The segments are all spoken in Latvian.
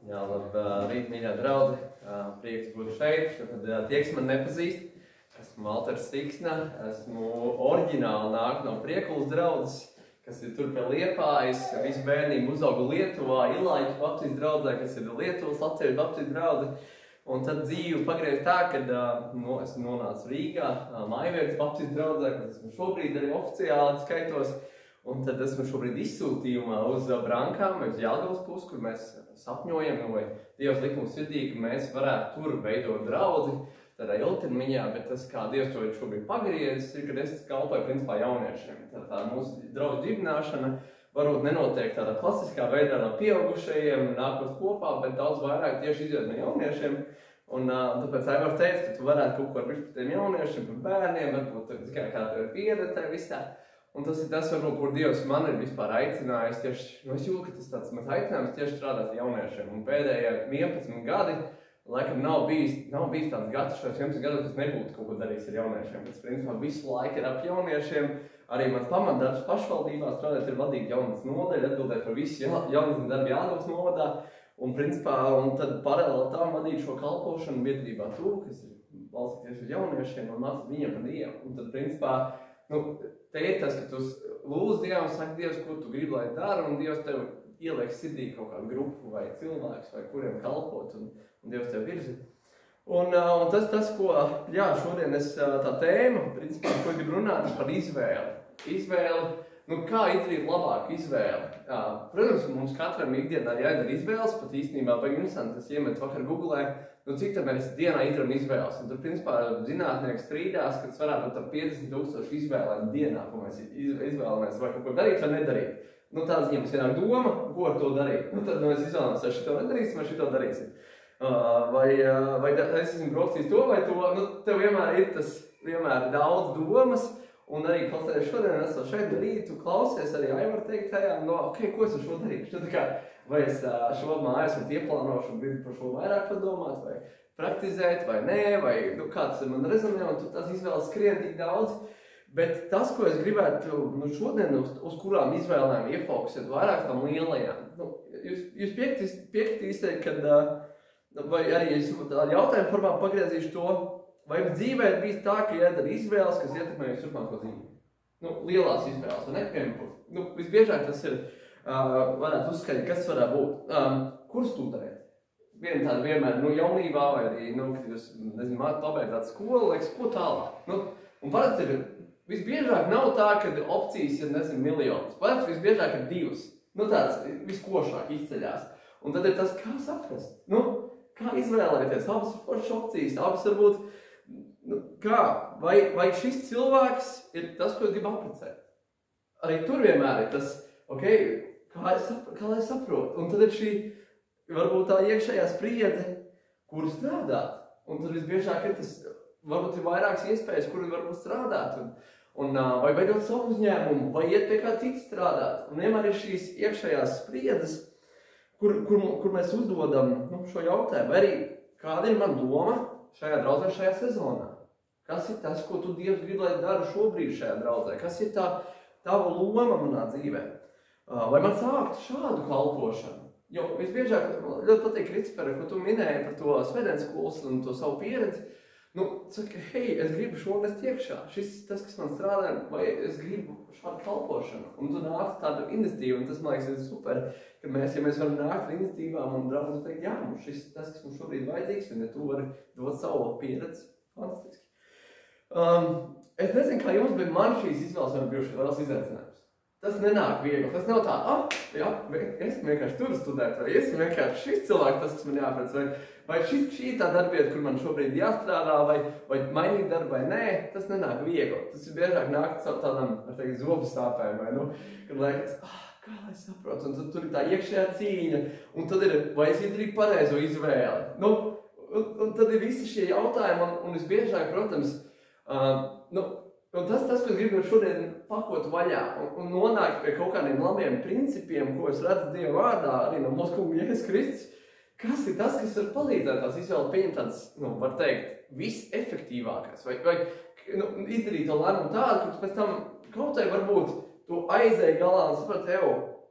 Jā, labrīt, mīļā draudze. Prieks būt šeit. Tad tie, kas man nepazīst, esmu Valters Siksna, esmu oriģināli nāk no Priekulas draudzes, kas ir tur pie Liepājas. Visu bērnību uzaugu Lietuvā, Ilaiķu baptistu draudzē, kas ir Lietuvas latviešu baptistu draudze. Un tad dzīve pagriez tā, kad es nonācu Rīgā, Maivietas baptistu draudzē, kas esmu šobrīd arī oficiāli skaitos. Un tad esmu šobrīd izsūtījumā uz Brankām, uz Jelgavas pusi, kur mēs sapņojam, vai Dievs lik mums sirdī, ka mēs varētu tur veidot draudzi, tādā ilgtermiņā, bet tas, kā Dievs to ir šobrīd pagriezis, ir, kad es kalpoju principā jauniešiem. Tā mūsu draudžu dibināšana varbūt nenotiek tādā klasiskā veidā no pieaugušajiem, nākot kopā, bet daudz vairāk tieši iziet no jauniešiem. Un tāpēc Aivars teica, ka tu varētu kaut ko par tiem jauniešiem, par bērniem, varbūt kāda ir pieredze tajā visā. Un tas ir tas, varbūt, kur Dievs man ir vispār aicinājis tieši, es jūtu, ka tas tāds mans aicinājums tieši strādāt ar jauniešiem. Un pēdējie 11 gadi, laikam, nav bijis tāds gads šajos 11 gados, kas nebūtu kaut ko darījis ar jauniešiem. Tas, principā, visu laiku ir ap jauniešiem. Arī mans pamatdarbs pašvaldībā strādāt ir vadīt jaunatnes nodaļu, atbildēt par visu jaunatnes darbu Jelgavas novadā. Un, principā, un tad paralēli tam vadīt šo kalpošanu biedrībā tu, kas ir valsts tieši uz jauniešiem un mācīt viņiem par Dievu. Un tad, principā, te ir tas, ka tu lūdz Dievam, saki Dievs, ko tu gribi, lai dara, un Dievs tev ieliek sirdī kaut kādu grupu vai cilvēkus, vai kuriem kalpot, un Dievs tev virzi. Un tas, ko, jā, šodien tā tēma, principā, ko gribu runāt, ir par izvēli. Izvēli, kā izdarīt labāku izvēli. Protams, mums katram ikdienā jādara izvēles, pat īstenībā baigi interesanti, tas iemet vakar Googlē, cik tad mēs dienā izdarām izvēles. Un tur, principā, zinātnieki strīdās, ka tas varētu būt 50,000 izvēlēm dienā, ko mēs izvēlamies, vai kaut ko darīt vai nedarīt. Tā ziņā mums vienāk doma, ko ar to darīt. Tad mēs izvēlamies, vai šito nedarīsim, vai šito darīsim. Vai es esmu brokstījis to vai to, tev vienmēr ir daudz domas, un arī klausēties šodien, esot šeit rīt, tu klausies arī Aivar teikt tajā, ko es ar šo darīšu? Vai es šo mājas ieplānošu un gribu par šo vairāk padomāt, vai praktizēt, vai nē, vai kāds man rezonē, un tu tās izvēles skrien tik daudz. Bet tas, ko es gribētu šodien, uz kurām izvēlēm iefokusēt, vairāk tam lielajām. Jūs piekritīsiet, kad, vai arī es jautājumu formā pagriezīšu to, vai dzīvē ir bijis tā, ka jādara izvēles, kas ietekmē jūs turpmāko dzīvi? Lielās izvēles, vai ne? Visbiežāk tas ir, varētu uzskaitīt, kas varētu būt. Kur studēt? Viena tāda vienmēr, jaunībā, vai arī, kad jūs, mātu pabeidzāt skolu, liekas, ko tālāk? Un parasti ir, visbiežāk nav tā, ka opcijas ir, miljonas. Parasti visbiežāk ir divas. Tāds viskošāk izceļās. Un tad ir tas, kā saprast? Kā izvēlēties? Abas ir foršas opcijas, abas varbūt, vai šis cilvēks ir tas, ko es gribu apprecēt? Arī tur vienmēr ir tas, kā lai saprotu? Un tad ir šī, varbūt tā iekšējā spriedze, kur strādāt. Un tad visbiežāk ir tas, varbūt ir vairākas iespējas, kur varbūt strādāt. Vai veidot savu uzņēmumu, vai iet pie kā cits strādāt. Un vienmēr ir šīs iekšējās spriedzes, kur mēs uzdodam šo jautājumu. Vai arī kāda ir mana doma šajā draudzē, šajā sezonā? Kas ir tas, ko tu Dievs grib, lai daru šobrīd šajā draudzē? Kas ir tava loma manā dzīvē? Vai man sākt šādu kalpošanu? Jo visbiežāk ļoti patīk Kristofera, ko tu minēji par to svētdienas skolas un to savu pieredzi. Saka, hei, es gribu šo nest iekšā. Šis tas, kas man strādā, vai es gribu šādu kalpošanu. Un tu nāc tādu iniciatīvu, un tas, man liekas, ir super, ka ja mēs varam nākt ar iniciatīvām un draudz teikt, jā, mums šis tas, kas mums šobrīd vajadzīgs, un ja tu vari dot savu pieredzi, fantastiski. Es nezinu, kā jums, bet man šīs izvēles var bijušas vēl izaicinājums. Tas nenāk viegli. Tas nav tā, jā, es vienkārši tur studēt, vai es vienkārši šis cilvēks, tas, kas man jāprec, vai šī tā darbieta, kur man šobrīd jāstrādā, vai mainīt darbu, vai nē, tas nenāk viegli. Tas ir biežāk nāk tādam, var teikt, zobu sāpēm, kad liekas, kā lai saprotu, un tad tur ir tā iekšējā cīņa, un tad ir, vai es izdarīju pareizo izvēli. Un tad ir visi šie jautājumi, un visbiežāk, protams, un tas, ko es gribu šodien pakot vaļā un nonākt pie kaut kādiem labiem principiem, ko es redzu Dieva vārdā, arī no mūsu kunga Jēzus Kristus, kas ir tas, kas var palīdzēt tās izvēles pieņemt tāds, var teikt, visefektīvākais, vai izdarīt to lēmumu tādu, ka tu pēc tam kaut vai varbūt tu aizēji galā un saprati,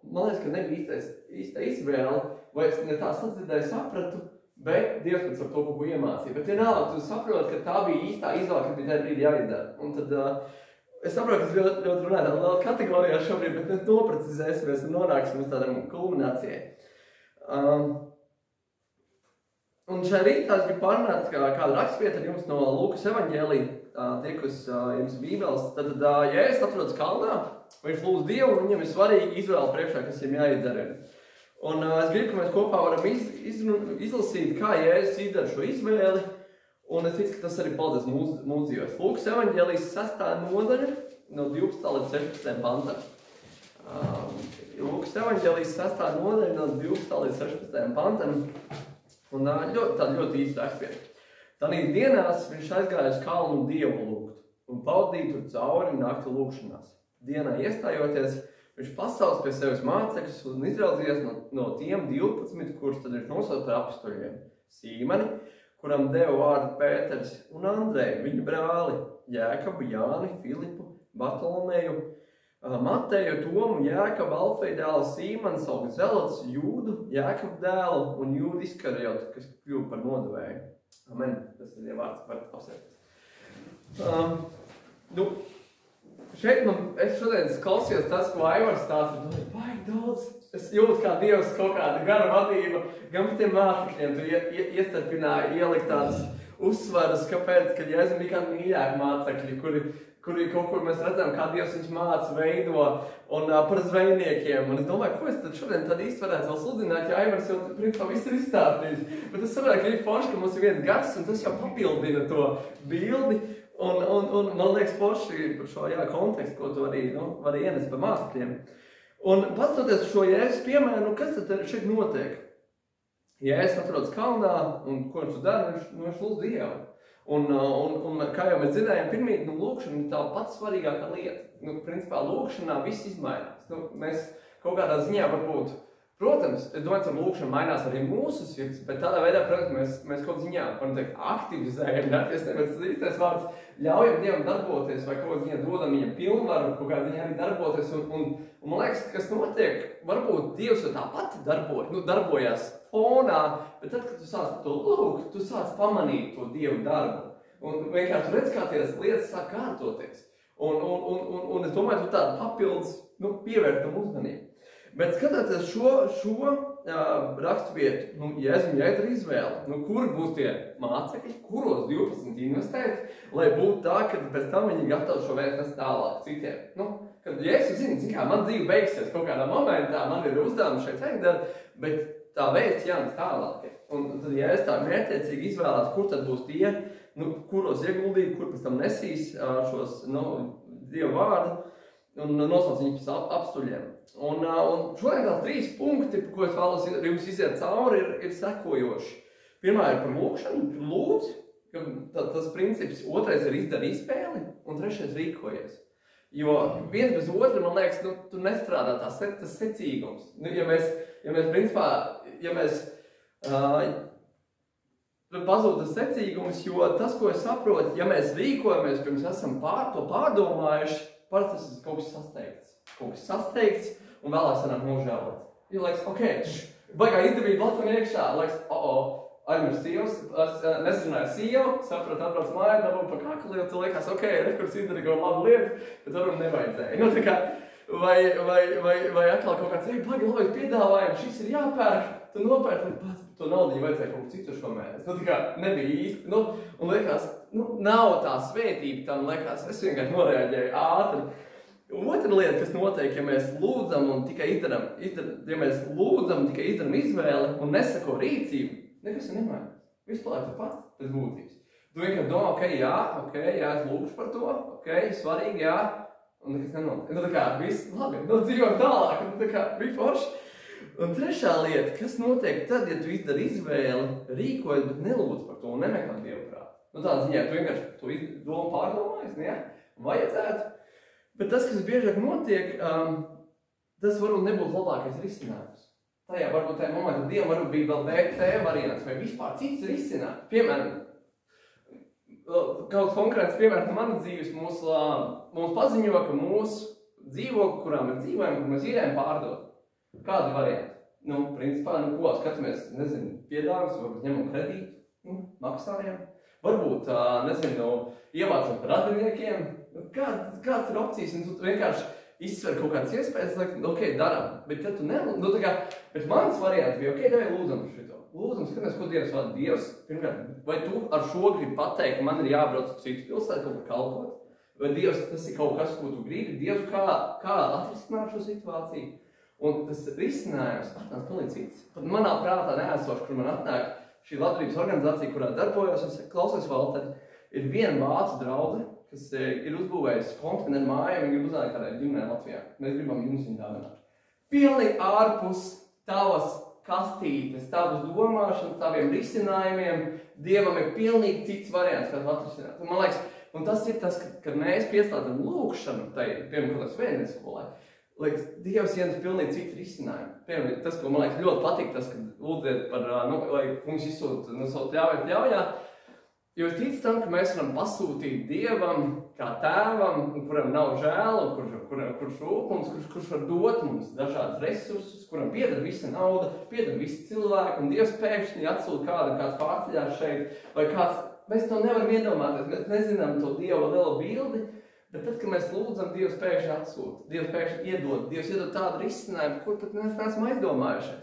man liekas, ka nebija īsta izvēle, vai es ne tā sadzirdēju, sapratu, bet Dievs pēc ar to kaut ko iemācīja. Bet vienalga, tu saproti, ka tā bija īstā izvēle, kas bija tajā brīdī jāizdara. Un tad es saprotu, ka es ļoti runāju tādā lielā kategorijā šobrīd, bet mēs noprecizēsimies un nonāksim uz tādām kulminācijai. Un šajā rītā es gribu pārunāt kādu rakstvieta ar jums no Lūkas evaņģēlija, tie, kas jums bībeles. Tad, ja es atrodas kalnā, viņš lūdz Dievu, un viņam ir svarīgi izvēle priekšā, kas viņam jāizdara. Un es gribu, ka mēs kopā varam izlasīt, kā Jēzus izdara šo izvēli, un es ticu, ka tas arī paldies mūsu dzīvēs. Lūkas evaņģēlijas 6. nodaļa no 12. līdz 16. pantam. Lūkas evaņģēlijas 6. nodaļa no 12. līdz 16. pantam. Un ļoti īsti rakstvieta. Tanī dienās viņš aizgāja uz kalnu Dievu lūgt un pavadīja tur cauri nakti lūgšanās. Dienā iestājoties, viņš pasauc pie sevis mācekļus un izraudzījies no tiem 12, kurus tad viņš nosauca par apustuļiem. Sīmani, kuram deva vārdu Pēters, un Andreju, viņu brāli, Jēkabu, Jāni, Filipu, Bartolomeju, Mateju, Tomu, Jēkabu, Alfeju dēlu, Sīmanu, saukt Zelots, Jūdu, Jēkabu dēlu un Jūdu Iskariotu, kas kļuva par nodevēju. Amen. Tas ir vārds par apsēties. Šeit es šodien klausījos tas, ko Aivars stāsta, un baigi daudz. Es jūtu, kā Dievs kaut kāda gara vadība, gan par tiem mācekļiem, tu iestarpināji ielikt tādas uzsvaras, kāpēc, kad Jēzum bija kādi mīļāki mācekļi, kuri kaut kur mēs redzam, kā Dievs viņš māca, veido, un par zvejniekiem. Un es domāju, ko es tad šodien tad īsti varētu vēl sludināt, ja Aivars jau principā viss ir izstāstījis. Bet es saprotu, ka ir forši, ka mums ir viens gars, un tas jau papildina to bildi. Un man liekas forši par šo kontekstu, ko tu arī vari ienest par mācekļiem. Un pastoties šo Jēzus piemēru, kas tad šeit notiek? Jēzus atrodas kalnā, un ko viņš dara, viņš lūdz Dievu. Un kā jau mēs dzirdējām, pirmīt, lūkšana ir tā pats svarīgākā lieta. Principā lūkšanā viss izmainās. Mēs kaut kādā ziņā varbūt, protams, es domāju, ka lūkšana mainās arī mūsu sirds, bet tādā veidā, protams, mēs kaut ziņā, varam teikt, aktivizējam, es nevaru tas īstais vārds, ļaujam Dievam darboties vai kaut ziņā dodam viņam pilnvaru, kaut kādā ziņā arī darboties. Un man liekas, kas notiek, varbūt Dievs jau tāpat darbojās fonā, bet tad, kad tu sāc to lūgt, tu sāc pamanīt to Dievu darbu. Un vienkārši redz, kā tās lietas sāk kārtoties. Un es domāju, tu tādu papildus pievērtam uzmanību. Bet skatoties šo raksturvietu, Jēzum jāizdara izvēle, kur būs tie mācekļi, kuros 12 investēt, lai būtu tā, ka pēc tam viņi gatavi šo vēstu nest tālāk citiem. Kad Jēzus zina, kā man dzīve beigsies kaut kādā momentā, man ir uzdevums šeit jāizdara, bet tā vēsts jānes tālāk. Un tad Jēzus tā mērķiecīgi izvēlās, kur tad būs tie, kuros ieguldīt, kur pēc tam nesīs šos Dievu vārdu, un nosauc viņu pēc apstuļiem. Un šodien tās 3 punkti, ko es vēlos jums iziet cauri, ir sekojoši. Pirmā ir par lūkšanu, lūdz, tas princips, otrais ir izdara izspēli, un trešais rīkojies. Jo viens bez otra, man liekas, tu nestrādā tas secīgums. Ja mēs pazūd tas secīgums, jo tas, ko es saprotu, ja mēs rīkojamies, pirms esam to pārdomājuši, parasti tas ir kaut kas sasteigts, un vēlāk sanāk nožēlot. Jo liekas, baigā izdevība Latvijā iekšā, liekas, aizmirst sievas, nesarunāju sievu, sapratu, atbrauc mājā, dabūju pa kakli, tu liekas, rekurs izdarīja kaut labu lietu, bet varbūt nevajadzēja. Vai atkal kaut kāds, baigi labais piedāvājums, šis ir jāpērk, tu nopērk, to naudiņu vajadzēja kaut citu šo mēnesi. Nebija īsti, un liekas, nav tā svētība, tam liekas, es vienkārši noreaģēju ātri. Otra lieta, kas notiek, ja mēs lūdzam un tikai izdaram izvēli un nesako rīcību, nekas ir nemainās. Viss paliek tāpat pēc būtības. Tu vienkārši domā, jā, es lūkšu par to, svarīgi, jā, un nekas nenotiek. Viss labi, dzīvojam tālāk, bija forši. Un trešā lieta, kas notiek tad, ja tu izdari izvēli, rīkojies, bet nelūdz par to un nemeklē Dievu prātu. Tādā ziņā tu vienkārši to domu pārdomājies, vajadzētu. Bet tas, kas biežāk notiek, tas varbūt nebūtu labākais risinājums. Varbūt tajā momentā Dievam varbūt bija vēl B-C variants vai vispār cits risinājums. Piemēram, kaut konkrēts piemērs no manas dzīves mums paziņo, ka mūsu dzīvokli, kurā mēs dzīvojam, kur mēs īrējam pārdot. Kādi varianti? Nu, principā, ko skatāmies, nezinu, piedāvājums, varbūt ņemam kredītu, maksājam. Varbūt, nezinu, ievācam par radiniekiem. Kāds ir opcijas, un tu vienkārši izsver kaut kādas iespējas, lai, ok, daram. Bet tad tu bet mans variants bija, ok, davai lūdzam šito. Lūdzam, skaties, ko Dievs vada. Dievs, pirmkārt, vai tu ar šo gribi pateikt, ka man ir jābrauc uz citu pilsētu, kaut kā kalpot? Vai Dievs, tas ir kaut kas, ko tu gribi? Dievs, kā atrisināt šo situāciju? Un tas risinājums atnāc pilnīgi cits. Pat manā prātā neesoši, kur man atnāk šī labdarības organizācija, kurā darbojos, un saka, klausies, Valter, ir viena vācu draudze, kas ir uzbūvējusi kontineru māju, un grib uznākt kādai ģimenei Latvijā. Mēs gribam jums viņu dāvināt. Pilnīgi ārpus tavas kastītes, tavas domāšanas, taviem risinājumiem, Dievam ir pilnīgi cits variants, kā atrisināt. Un man liekas, un tas ir tas, kad mēs pieslēdzam lūkšanu, piemēram, svētdienas skolai, liekas, Dievs ienes pilnīgi citu risinājumu. Piemēram, tas, ko man liekas ļoti patīk, tas, kad lūdziet par, lai kungs izsūta no savu ļaujā, jo es ticu tam, ka mēs varam pasūtīt Dievam kā tēvam, kuram nav žēl, kurš rūpums, kurš var dot mums dažādas resursus, kuram pieder visa nauda, pieder visi cilvēki, un Dievs pēkšņi atsūta kāds pārceļās šeit, vai kāds, mēs to nevaram iedomāties, mēs nezinām to Dieva lielo bildi, bet tad, kad mēs lūdzam, Dievs pēkšņi atsūta, Dievs pēkšņi Dievs iedod tādu risinājumu, kur pat mēs neesam aizdomājušies.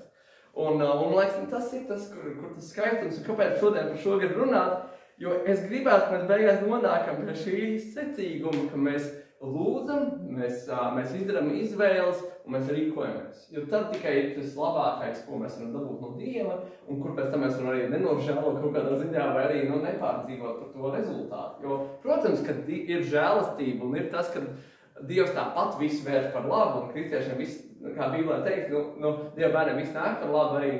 Un man liekas, tas ir tas, kur tas skaistums, un kāpēc šodien par šo gribu runāt, jo es gribētu, ka mēs beigās nonākam pie šī secīguma, ka mēs lūdzam, mēs izdarām izvēles un mēs rīkojamies. Jo tad tikai ir tas labākais, ko mēs varam dabūt no Dieva, un kur pēc tam mēs varam arī nenožēlot kaut kādā ziņā vai arī nepārdzīvot par to rezultātu. Jo, protams, ka ir žēlastība un ir tas, ka Dievs tāpat visu vērš par labu, un kristiešiem viss, kā Bībelē teiks, Dieva bērniem viss nāk par labu arī,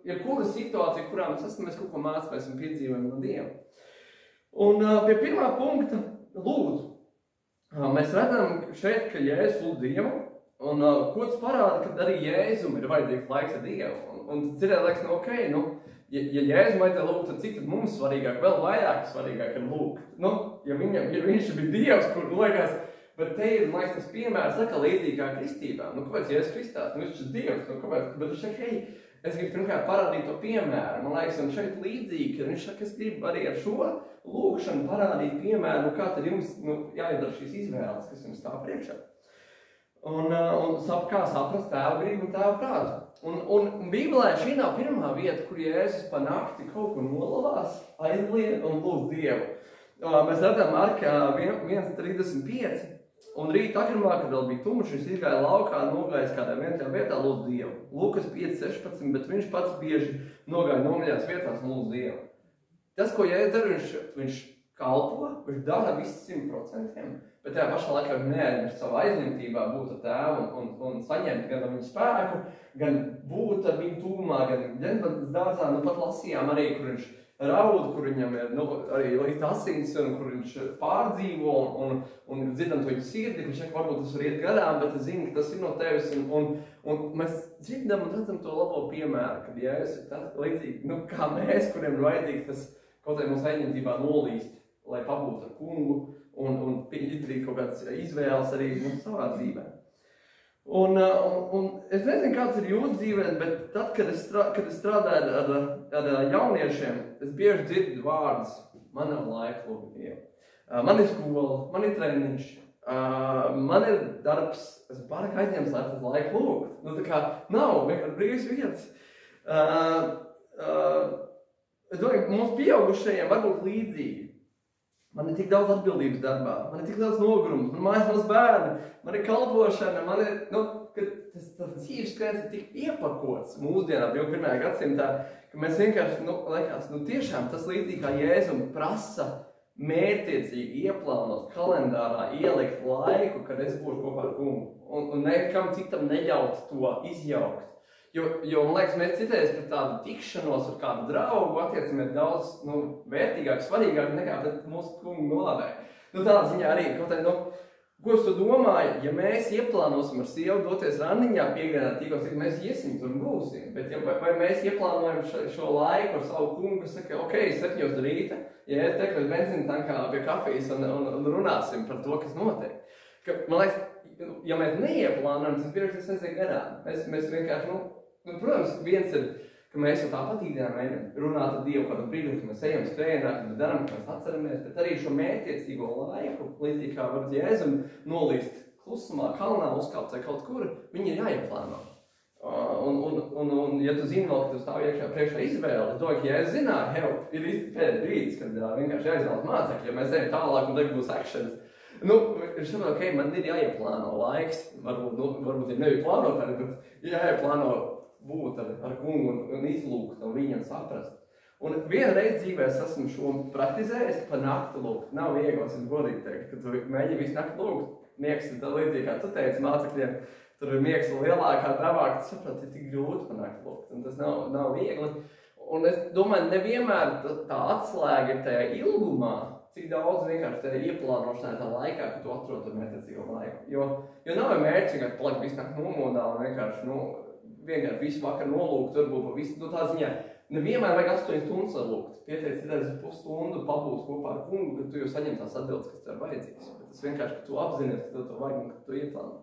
jebkura situācija, kurā mēs esam, mēs kaut ko mācāmies un piedzīvojam no Dieva. Un pie pirmā punkta lūdzu. Mēs redzam šeit, ka Jēzus lūdz Dievu, un ko tas parāda, ka arī Jēzum ir vajadzīgs laiks ar Dievu. Un dzirdēt liekas, ok, ja Jēzum vajadzēja lūgt, tad cik tad mums svarīgāk, vēl vairāk svarīgāk ir lūgt. Ja viņš bija Dievs, kur liekas, bet te ir, man liekas, tas piemērs, līdzīgi kā kristībā. Kāpēc Jēzus kristās? Viņš ir Dievs, kāpēc? Bet viņš saka, hei, es gribu pirmkārt parādīt to piemēru. Man liekas, un šeit līdzīgi, ka viņš saka, es gribu arī ar šo lūgšanu parādīt piemēru, kā tad jums jāizdara šīs izvēles, kas jums stāv priekšā. Un kā saprast tēva gribu un tēva prātu. Un Bībelē šī nav pirmā vieta, kur Jēzus pa nakti kaut ko nolavās, aizliek un lūdz Dievu. Mēs redzam Markā 1:35, un rīta agrumā, kad vēl bija tumšs, viņš izgāja laukā, nogājis kādā vienotā vietā lūdz Dievu. Lukas 5:16, bet viņš pats bieži nogāja nomaļās vietās un lūdz Dievu. Tas, ko Jēzus dara, viņš kalpo, viņš dara visu 100%, bet tajā pašā laikā viņš neaizmirst savā aizņemtībā būt ar tēvu un saņemt gan viņu spēku, gan būt ar viņu tūmā, gan ģenbatas dārzā, pat lasījām arī, kur viņš raud, kur viņam ir arī līdz asins, un kur viņš pārdzīvo, un dzirdam to viņa sirdi, viņš saka, varbūt tas var iet garām, bet es zinu, ka tas ir no tevis, un mēs dzirdam un redzam to labo piemēru, kad Jēzus ir tas līdzīgi, kā mēs, kuriem ir vajadzīgs tas kaut arī mums aizņemtībā nolīst, lai pabūtu ar kungu, un izdarīt kaut kādas izvēles arī savā dzīvē. Un es nezinu, kāds ir jūsu dzīvē, bet tad, kad es strādāju ar jauniešiem, es bieži dzirdu vārdus, man nav laika lūgt Dievu. Man ir skola, man ir treniņš, man ir darbs, esmu pārāk aizņemts, lai tas laika lūgt. Tā kā nav, vienkārši brīvs vietas. Es domāju, mums pieaugušajiem var būt līdzīgi. Man ir tik daudz atbildības darbā, man ir tik daudz nogurums, man mājas maz bērni, man ir kalpošana, man ir, ka tas dzīves skrēns ir tik iepakots mūsdienā, 21. gadsimtā, ka mēs vienkārši, liekas, tiešām tas līdzīgi kā Jēzum prasa mērķtiecīgi ieplānot kalendārā, ielikt laiku, kad es būšu kopā ar kungu, un nekam citam neļaut to izjaukt. Jo, man liekas, mēs citreiz par tādu tikšanos ar kādu draugu attiecamies daudz vērtīgāk, svarīgāk nekā mūsu kungu nolādē. Tādā ziņā arī, ko es to domāju, ja mēs ieplānosim ar sievu doties randiņā piegrienā tikos, tad mēs iesim tur un būsim. Bet vai mēs ieplānojam šo laiku ar savu kungu, kas saka, ok, 7 rīta, ja es teiktu, benzīna tankā pie kafijas un runāsim par to, kas notiek. Man liekas, ja mēs neieplānojam, tas bieži tas aiziet garām. Mēs vienkārši, protams, viens ir, ka mēs jau tāpat ikdienā mēģinām runāt ar Dievu kādu brīdi, ka mēs ejam skrējienā, ka mēs darām, ka mēs atceramies, bet arī šo mērķiecīgo laiku, līdzīgi kā var Jēzum nolīst klusumā, kalnā, uzkāpt vai kaut kur, viņi ir jāieplāno. Un ja tu zini vēl, ka tu stāv priekšā izvēle, es domāju, ka ja es zināju, ir īsti pēdējais brīdis, kad vienkārši jāizvēlas mācekļi, ja mēs ejam tālāk un tagad būs actions. Es saprotu, ka man ir jāieplāno laiks, varbūt ir nebija plānotājs, bet jāieplāno būt ar kungu un izlūgt no viņa un saprast. Un vienreiz dzīvē es esmu šo praktizējis pa nakti lūgt. Nav viegli, es godīgi teikt, ka tu mēģini visu nakti lūgt. Miegs ir tā līdzīgi, kā tu teici mācekļiem, tur ir miegs lielākā, dravāk, tu saprati, ir tik grūti pa nakti lūgt. Un tas nav viegli. Un es domāju, nevienmēr tā atslēga ir tajā ilgumā, cik daudz vienkārši tajā ieplānošanā tā laikā, ka tu atrod to mērķiecīgo laiku. Jo nav jau mērķis vienkārši palikt visu nakti nomodā un vienkārši visu vakaru nolūgt, varbūt pa visu, tā ziņā. Nevienmēr vajag 8 stundas var lūgt. Pieteic idejas pusstundu pabūt kopā ar kungu, ka tu jau saņem tās atbildes, kas tev ir vajadzīgs. Bet tas vienkārši, ka tu apzinies, ka tev to vajag un ka tu ieplāno.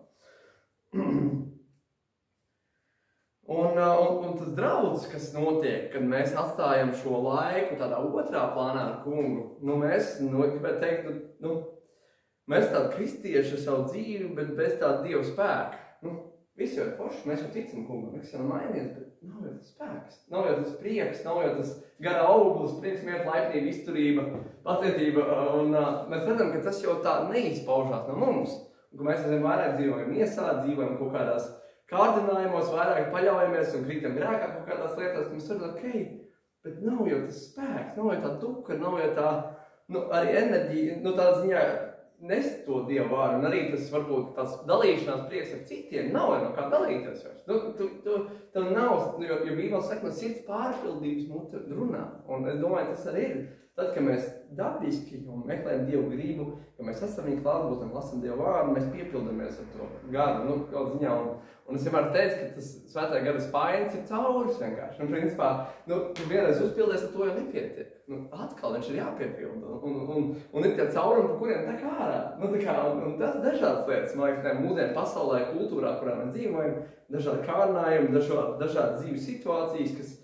Un tas draudz, kas notiek, kad mēs atstājam šo laiku tādā otrā plānā ar kungu, mēs, gribētu teikt, mēs tādi kristieši ar savu dzīvi, bet bez tāda Dieva spēka. Visi jau ir forši, mēs jau ticam kungam, nekas jau mainījies, bet nav jau tas spēks, nav jau tas prieks, nav jau tas gara auglis, prieks, mieru, laipnība, izturība, pacietība. Un mēs redzam, ka tas jau tā neizpaužās no mums. Un ka mēs vairāk dzīvojam miesā, dzīvojam kaut kādās kārdinājumos, vairāk paļaujamies un krītam grēkā kaut kādās lietās, ka mēs redzam, bet nav jau tas spēks, nav jau tā duka, nav jau tā, arī enerģija, tā ziņā, nest to Dievu vārdu, un arī tas varbūt tās dalīšanās prieks ar citiem nav no kā dalīties vairs. Tev nav, jo Bībele saka, no sirds pārpildības mute runā. Un es domāju, tas arī ir. Tad, kad mēs dabiski meklējam Dievu gribu, ka mēs esam viņa klātbūtnē, lasam Dievu vārdu, mēs piepildamies ar to garu, kaut ziņā. Un es vienmēr teicu, ka tas svētā gara spainis ir cauris vienkārši. Un principā, tu vienreiz uzpildies, ar to jau nepietiek. Atkal viņš ir jāpiepilda. Un ir tie caurumi, pa kuriem tek ārā. Un tas dažādas lietas, man liekas, mūsdienu pasaulē, kultūrā, kurā mēs dzīvojam, dažādi kārdinājumi, dažādi dzīves situācijas, kas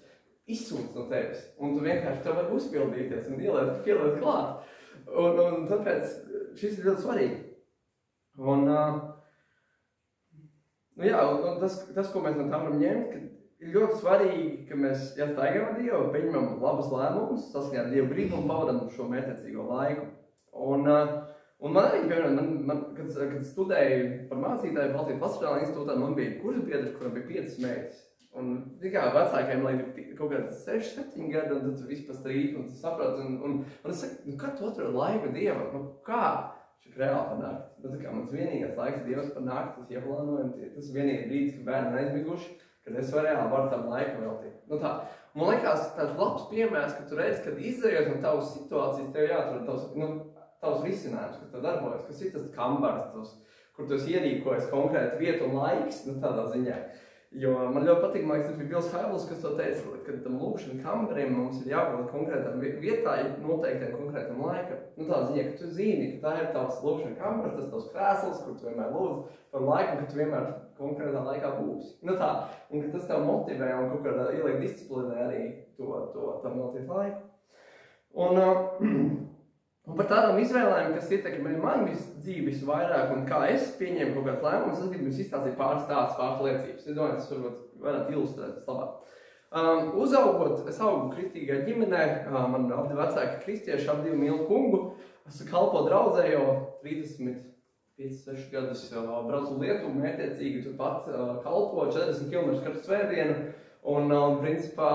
izsūc no tevis. Un tu vienkārši tev var uzpildīties un pieliet klāt. Un tāpēc šis ir ļoti svarīgi. Un tas, ko mēs no tā varam ņemt, ka ir ļoti svarīgi, ka mēs staigājam ar Dievu, pieņemam labus lēmumus, saskaņā ar Dievu gribu un pavadam šo mērķiecīgo laiku. Un man arī, piemēram, kad studēju par mācītāju Baltijas Pastotālajā institūtā, man bija kursbiedrs, kuram bija 5 mērķis. Un tikai vecākiem, lai ir kaut kāds 6-7 gadi, un tad tu viss pastrīd, un tu saproti, un es saku, kad tu atrod laiku Dievam, kā? Šik reāli par nakti. Mans vienīgais laiks Dievs par nakti, tas ieplānojam, tas vienīgais brīdis, kad bērni neizmiguši, kad es reāli varu tam laiku veltīt. Man liekas, tāds labs piemērs, ka tu redzi, kad izējies no tavas situācijas, tev jāatrod tavs risinājums, kas tev darbojas, kas ir tas kambars, kur tu esi ierīkojies konkrēti vietu un laiks, tādā ziņā. Jo man ļoti patīk, man liekas, tas bija Bils Haibls, kas to teica, ka tam lūkšana kambariem mums ir jābūt konkrētam vietā, noteiktiem konkrētam laikam. Tā ziņā, ka tu zini, ka tā ir tavs lūkšana kambars, tas tavs krēsls, kur tu vienmēr lūdz par laiku, ka tu vienmēr konkrētā laikā būsi. Un ka tas tev motivē un kaut kādā ieliek disciplinē arī tam veltīt laiku. Un par tādām izvēlēm, kas ietekmē man dzīvi visvairāk un kā es pieņēmu kaut kāds lēmums, es gribu jums izstāstīt pāris liecības. Es domāju, tas varētu ilustrēt vislabāk. Uzaugot, es augu kristīgā ģimenē, man abi vecāki kristieši, abi mīl kungu. Es kalpo draudzē jau 35-6 gadus braucu Lietuvu, mērķiecīgi turpat kalpo 40 km katru svētdienu. Un principā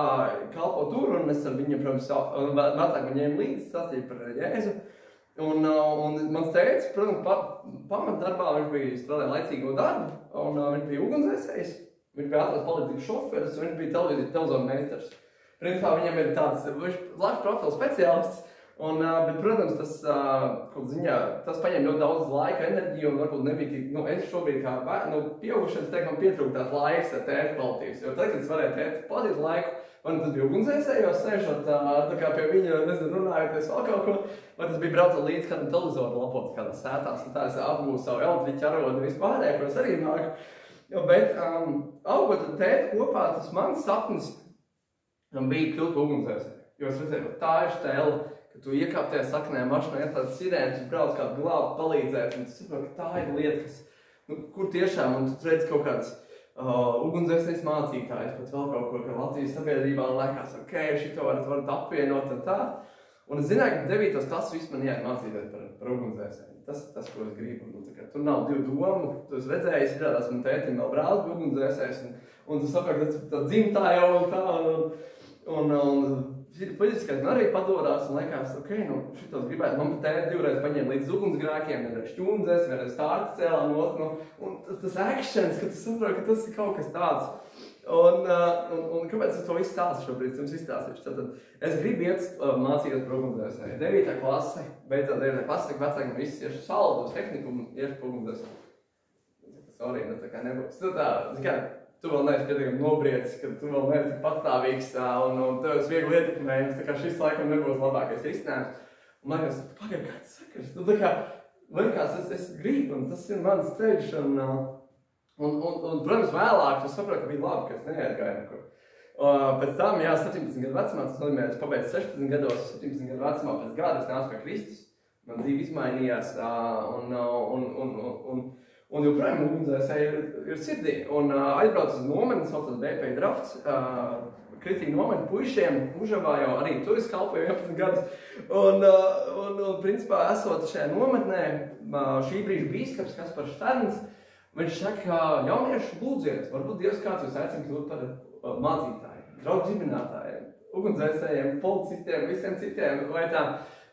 kalpo tur, un es ar viņiem, protams, vecāki man ņēma līdzi, stāstīja par Jēzu. Un mans tēvs, protams, pamatdarbā viņš bija strādāja laicīgo darbu, un viņš bija ugunsdzēsējs, viņš bija ātrās palīdzības šoferis, un viņš bija televizoru meistars. Principā viņam ir tāds, viņš plašs profils speciālists, bet, protams, tas paņem ļoti daudz laika, enerģiju, un varbūt nebija tik, es šobrīd kā pieaugušais, man pietrūk tās laiks ar tēti palatīvs, jo tad, kad es varēju tēti palatīvs laiku, vai tas bija ugunsdzēsējos, sēžot tā kā pie viņa, nezinu, runājoties vēl kaut ko, vai tas bija braucot līdz kādam televizoru lapot, kādā sētās, un tā es apgūstu savu elektriķu arodu vispārējo, ko es arī māku. Bet augot ar tēti kopā, tas mans sapnis bija kļūt par ugunsdzēsēju. Jo es redzēju, tā ir stēla, ka tu iekāp tajā saknējā mašinā, ja tāds sirēns, tu brauc kādu glābu palīdzēt, un tu saproti, ka tā ir lieta, kas, kur tiešām, un tu redzi kaut kādas ugunsdzēsējas mācītājs, pat vēl kaut ko, ka Latvijas sabiedrībā liekas, ok, šito varat apvienot un tā. Un es zināju, ka 9. klases viss man jāiet mācīties par ugunsdzēsēju. Tas, ko es gribu. Tur nav divu domu, tu esi redzējis, izrādās man tētim vēl brālis bija ugunsdzēsējs, un tu saproti, ka tā dzimtā jau un tā, un fiziskais man arī padorās, un liekas, ok, šitos gribētu. Man pat tēti divreiz paņēma līdz ugunsgrēkiem, vienreiz šķūndzēs, vienreiz stārti cēlā un tas actions, ka tu saproti, ka tas ir kaut kas tāds. Un kāpēc es to visu stāstu šobrīd, jums izstāstīšu? Tātad es gribu iet mācīties par ugunsdzēsēju. 9. klase, beidzot 9. klase, tik vecāki man visi iešu saldos tehnikumu, iešu par ugunsdzēsēju. Sorry, tā kā nebūs. Tu vēl neesi pietiekami nobriedis, ka tu vēl neesi patstāvīgs un tev esi viegli ietekmējums, tā kā šis laikam nebūs labākais risinājums. Un man liekas, pagaid, kā tas sakars? Tā kā, liekas, es gribu, un tas ir mans ceļš, un, protams, vēlāk tu saproti, ka bija labi, ka es neaizgāju nekur. Pēc tam, 17 gadu vecumā, tas nozīmē, es pabeidzu 16 gados, 17 gadu vecumā, pēc gada es nācu pie Kristus, man dzīve izmainījās, un joprojām ugunsdzēsēja ir sirdī. Un aizbraucu uz nomeni, saucās BP Drafts, kritīgi nomeni puišiem, Užavā jau arī tur es kalpoju 11 gadus. Un principā, esot šajā nometnē, šī brīža bīskaps Kaspars Šterns, viņš saka, jaunieši lūdziet, varbūt Dievs kāds jūs aicina kļūt par mācītājiem, draugu ģibinātājiem, ugunsdzēsējiem, policistiem, visiem citiem vai tā.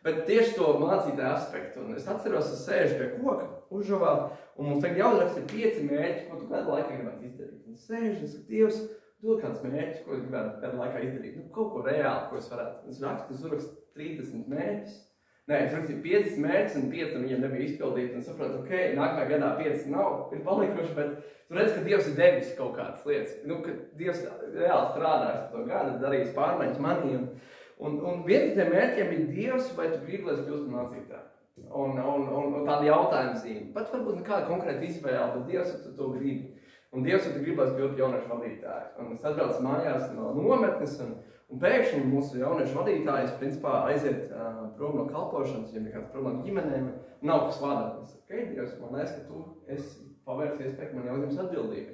Bet tieši to mācītāju aspektu. Un es atceros, es sēžu pie koka Užavā, un mums tagad jāuzraksta 5 mērķi, ko tu kādu laikā gribētu izdarīt. Un es sēžu, un es saku, Dievs, dod kādus mērķus, ko es gribētu kādu laikā izdarīt. Kaut ko reāli, ko es varētu. Es uzrakstu 30 mērķus. Nē, es rakstīju 50 mērķus, un 5 viņiem nebija izpildīti, un saprotu, ok, nākamajā gadā 5 nav, ir palikuši, bet tu redz, ka Dievs ir devis kaut kādas lietas. Ka Dievs reāli strādājas par to gadu, darījis pārmaiņas manī, un viens no tiem mērķiem bija Dievs, vai tu gribi, lai es kļūstu mācītāju. Un tāda jautājuma zīme. Pat varbūt nekāda konkrēta izvēle, bet Dievs, tu to gribi. Un Dievs, tu gribi, lai es kļūstu jauniešu vadītāju. Un es atbraucu mājās no nometnes, un pēkšņi mūsu jauniešu vadītājs principā aiziet prom no kalpošanas, ja nekāds problēma ģimenēm, nav kas vada. Es saku, ok, Dievs, man liekas, ka tu esi pavērs iespēju, ka man jāuzņems atbildība.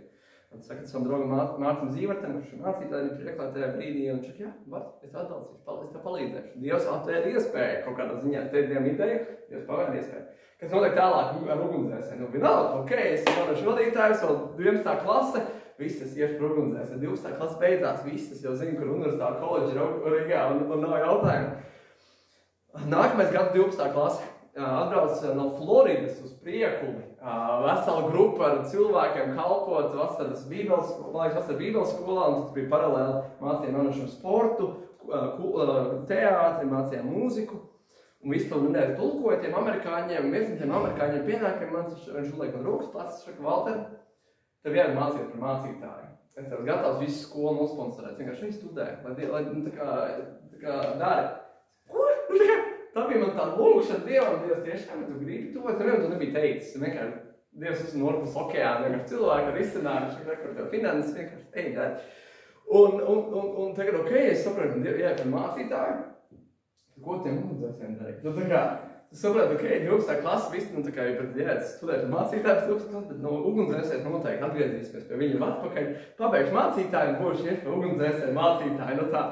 Un saka, savam draugam Mārtim Zīvartam, kurš ir mācītāji prieklā tajā brīdī, un čak, jā, var, es atbalstīšu, es tev palīdzēšu. Dievs atvēra iespēju kaut kādā ziņā, tēdiem ideju, Dievs pavēra iespēju. Kas notiek tālāk ar ugunsdzēsēju? Vienalga, ok, es esmu jauniešu vadītājs, vēl 11. klase, visas iešu par ugunsdzēsēju. 12. klase beidzās, visas jau zinu, kur universitāte, koledži ir Rīgā, un nav jautājumu. Nākamais gads 12. klase. Atbrauc no Floridas uz Priekuli, vesela grupa ar cilvēkiem kalpot vasaras bībeles skolā, un tas bija paralēli mācījām jauniešu sportu, teātri, mācījām mūziku, un visu to nedēļu tulkoja tiem amerikāņiem, un viens no tiem amerikāņiem pienākiem man, viņš uzliek man rūkas plats, saka, Valter, tev jābūt mācīt par mācītāju. Es tev gatavs visu skolu nosponsorēt, vienkārši viņi studē, lai tā kā dari. Ko? Tā bija man tāda lūgšana Dievam, Dievs tiešām, tu gribi to, es nevienam to nebija teicis. Vienkārši Dievs esmu norpus okeāna, vienkārši cilvēki ar izcinājumu, kur tev finanses vienkārši dari. Un tagad, ok, es saprotu, jā, par mācītāju, ko tiem ugunsdzēsējiem darīt? Tā kā, tu saprotu, ok, 12. klasa viss, tā kā, jā, studēt par mācītāju, 12. klasa, bet no ugunsdzēsējas noteikti atgriezīsimies pie viņiem atpakaļ, pabeigšu mācītāju, un būšu iet pie ugunsdzēsēju mācītāju, tā.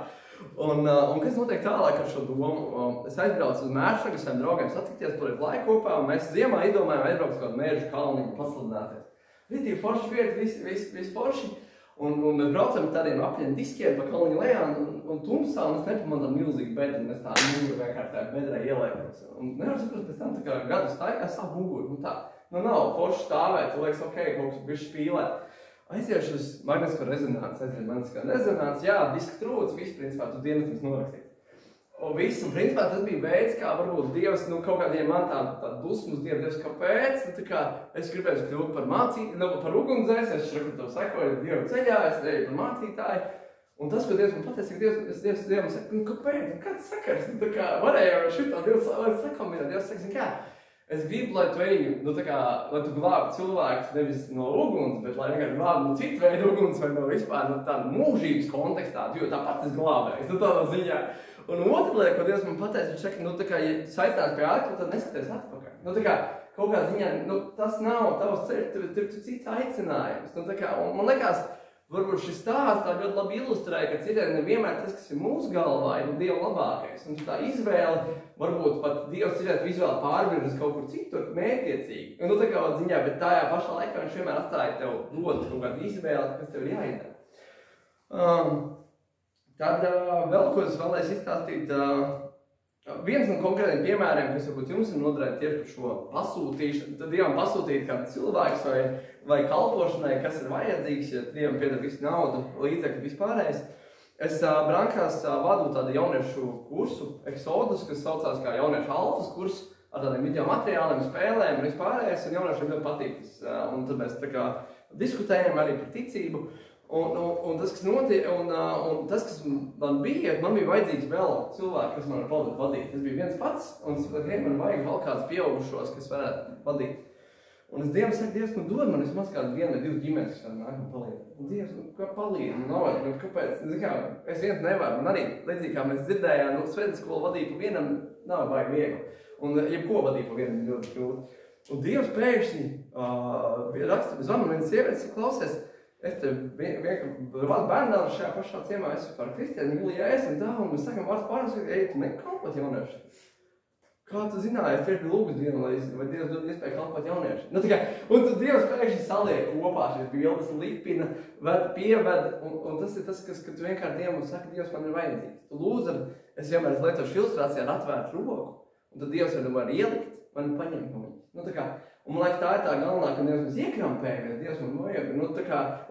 Un kas notiek tālāk ar šo domu? Es aizbraucu uz Mēršagu ar saviem draugiem satikties, paliek laiku kopā, un mēs ziemā izdomājām aizbraukt uz kādu mēžu kalniņu pasludināties. Rītīgi forši vieta, visi forši, un mēs braucam tādiem apļiem diskiem pa kalniņu lejā, un tumsā, un es nepamanām milzīgi bedi, un es tā mūru vienkārši tā bedrē ielēkos. Un nevar saprast, pēc tam tā kā gadu staigā savu muguru, un tā, nav forši stāvēt, tu liekas, ok, kaut kas bišķi spīlēt. Aiziešu uz magnetisko rezonanci, jā, diska trūcis, viss, principā, tu dienas mums norakstīts. Un viss, un principā tas bija veids, kā varbūt Dievs, kaut kādiem man tā dusmas Dievs, kāpēc, tā kā es gribēju kļūt par mācītāju, par ugunsdzēsēju, es šrakot to sekoju Dievu ceļā, es eju par mācītāju, Un tas, ko Dievs man pateica, ka Dievs saka, kāpēc, kāds sakars, tā kā varēja šitā Dievs sakombinēt, Dievs saka, kā, es gribu, lai tu eji, lai tu glābi cilvēkus nevis no uguns, bet lai vienkārši glābi no citu veidu uguns vai no vispār no tāda mūžības kontekstā, jo tāpat es glābēju, tādā ziņā. Un otra lieta, ko Dievs man pateica, viņš saka, tā kā, ja saistās pie ārku, tad neskaties atpakaļ. Tā kā, kaut kā ziņā, tas nav tavs ceļš, tur cits aicinājums. Tā kā, un man liekas, varbūt šis stāsts tā ļoti labi ilustrē, ka citiem nevienmēr tas, kas ir mūsu galvā, ir Dieva labākais. Un tā izvēle, varbūt pat Dievs citēt izvēle pārvirz kaut kur citur, mērķiecīgi. Un tā kā ziņā, bet tajā pašā laikā viņš vienmēr atstāja tev dot kaut kādu izvēli, kas tev ir jāizdara. Tad vēl, ko es vēlēs izstāstīt, viens no konkrētiem piemēriem, kas varbūt jums ir noderēt tieši par šo pasūtīšanu, tad Dievam pasūtīt kādu cilvēks vai kalpošanai, kas ir vajadzīgs, ja Dievam pieder visu naudu, līdzekļu vispārējais. Es Brankās vadu tādu jauniešu kursu, Exodus, kas saucās kā jauniešu alfas kurs, ar tādiem video materiāliem, spēlēm un vispārējais, un jauniešiem ļoti patīk. Un tad mēs tā kā diskutējam arī par ticību. Un tas, kas notiek, un tas, kas man bija vajadzīgs vēl cilvēki, kas man var vadīt. Es biju viens pats, un man vajag vēl kāds pieaugušos, kas varētu vadīt. Un es Dievam saku, Dievs, dod man vismaz kādu 1 vai 2 ģimenes, kas nāk man palīdz. Un Dievs, kā palīdz? Kāpēc? Es viens nevaru. Man arī, līdzīgi kā mēs dzirdējām, svētdienas skolu vadīt pa vienam nav baigi viegli. Un jebko vadīt pa vienam ir ļoti grūti. Un Dievs pēkšņi raksta, zvanu viens sievietes, klausies, es te vienkārši vadu bērnāru šajā pašā ciemā, es par kristiāni, Julija un tā, un mēs sakam vārds pārnes, ka ej, tu nekalpot jaunieši. Kā tu zināji, es tieši biju lūgus Dievu, vai Dievs dod iespēju kalpot jaunieši. Un tad Dievs pēkšņi saliek kopā šīs bildes, lipina, pieved, un tas ir tas, ka tu vienkārši Dievam saka, Dievs man ir vajadzīgs. Tu lūdzu, es vienmēr lietošu ilustrācijā ar atvērtu roku, un tad Dievs var ielikt, man paņemt no viņas. Un man liekas, tā ir tā galvenā, ka Dievs mēs iekrampējamies, Dievs man vajag,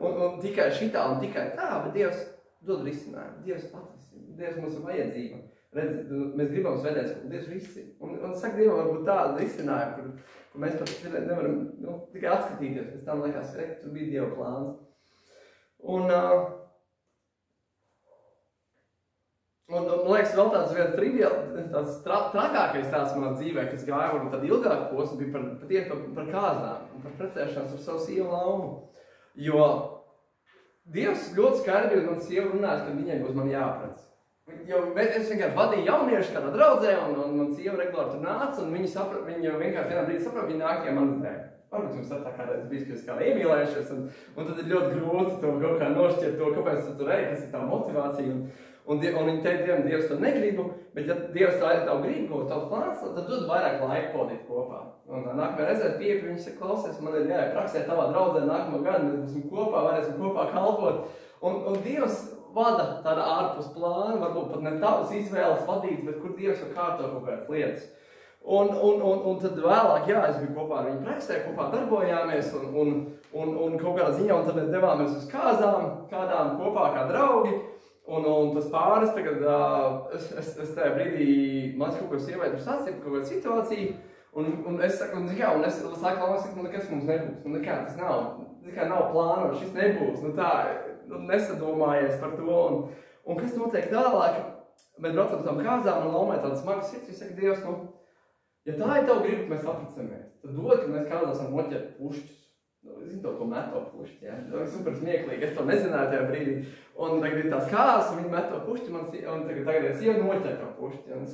un tikai šitā un tikai tā, bet Dievs dod risinājumu, Dievs atrisina, Dievs mums ir vajadzība. Redz, mēs gribam svētdienas, ka Dievs risina. Un saka Dievam, varbūt tāda risinājuma, kur mēs pat nevaram tikai atskatīties, pēc tam liekas, ka tur bija Dieva plāns. Un man liekas, vēl tāds trakākais tāds manā dzīvē, kas gāja varbūt tādu ilgāku posmu, bija par kāzām un par precēšanās ar savu sievu Laumu. Jo Dievs ļoti skaidri man sievu runājas, ka viņai būs man jāprec. Jo es vienkārši vadīju jauniešu kādā draudzē, un man sieva regulāri tur nāca, un viņa vienkārši vienā brīdī saprot, viņa nāk, ja man uzdēja. Varbūt jums tā kādreiz bijis, ka es kā iemīlējušies, un tad ir ļoti grūti to kaut kā nošķirt to, kāpēc tu tur ej, kas ir tā motivācija. Un viņi teica, Dievs to negribu, bet ja Dievs tā ir tavu gribu, tavu plāns, tad dod vairāk laika pavadīt kopā. Un nākamajā reizē pieeja, viņš saka, klausies, man ir jāiet praksē tavā draudzē nākamā gada, mēs būsim kopā, varēsim kopā kalpot. Un Dievs vada tāda ārpus plāna, varbūt pat ne tavas izvēles vadīts, bet kur Dievs var kārto kaut kādas lietas. Un tad vēlāk, jā, es biju kopā ar viņu praksē, kopā darbojāmies un kaut kādā ziņā, un tad mēs devāmies uz kādām kopā kā draugi. Un tas pāris tagad, es tajā brīdī, man kaut ko sievai tur sacīja par kaut kādu situāciju, un es saku, un es sāku, nekas mums nebūs, tas nav plāno, šis nebūs, nesadomājies par to, un kas notiek tālāk, mēs braucam tam kāzām un Laumai tādas smagas sirds, viņš saka, Dievs, ja tā ir tavu gribu, ka mēs apprecēmies, tad dod, ka mēs kādās varam noķert pušķus. Zinu to, ko meto pušķi, ja? Super smieklīgi, es to nezināju tajā brīdī. Un tagad ir tās kāzas, un viņi meto pušķi, un tagad es jau noķer to pušķi. Un es,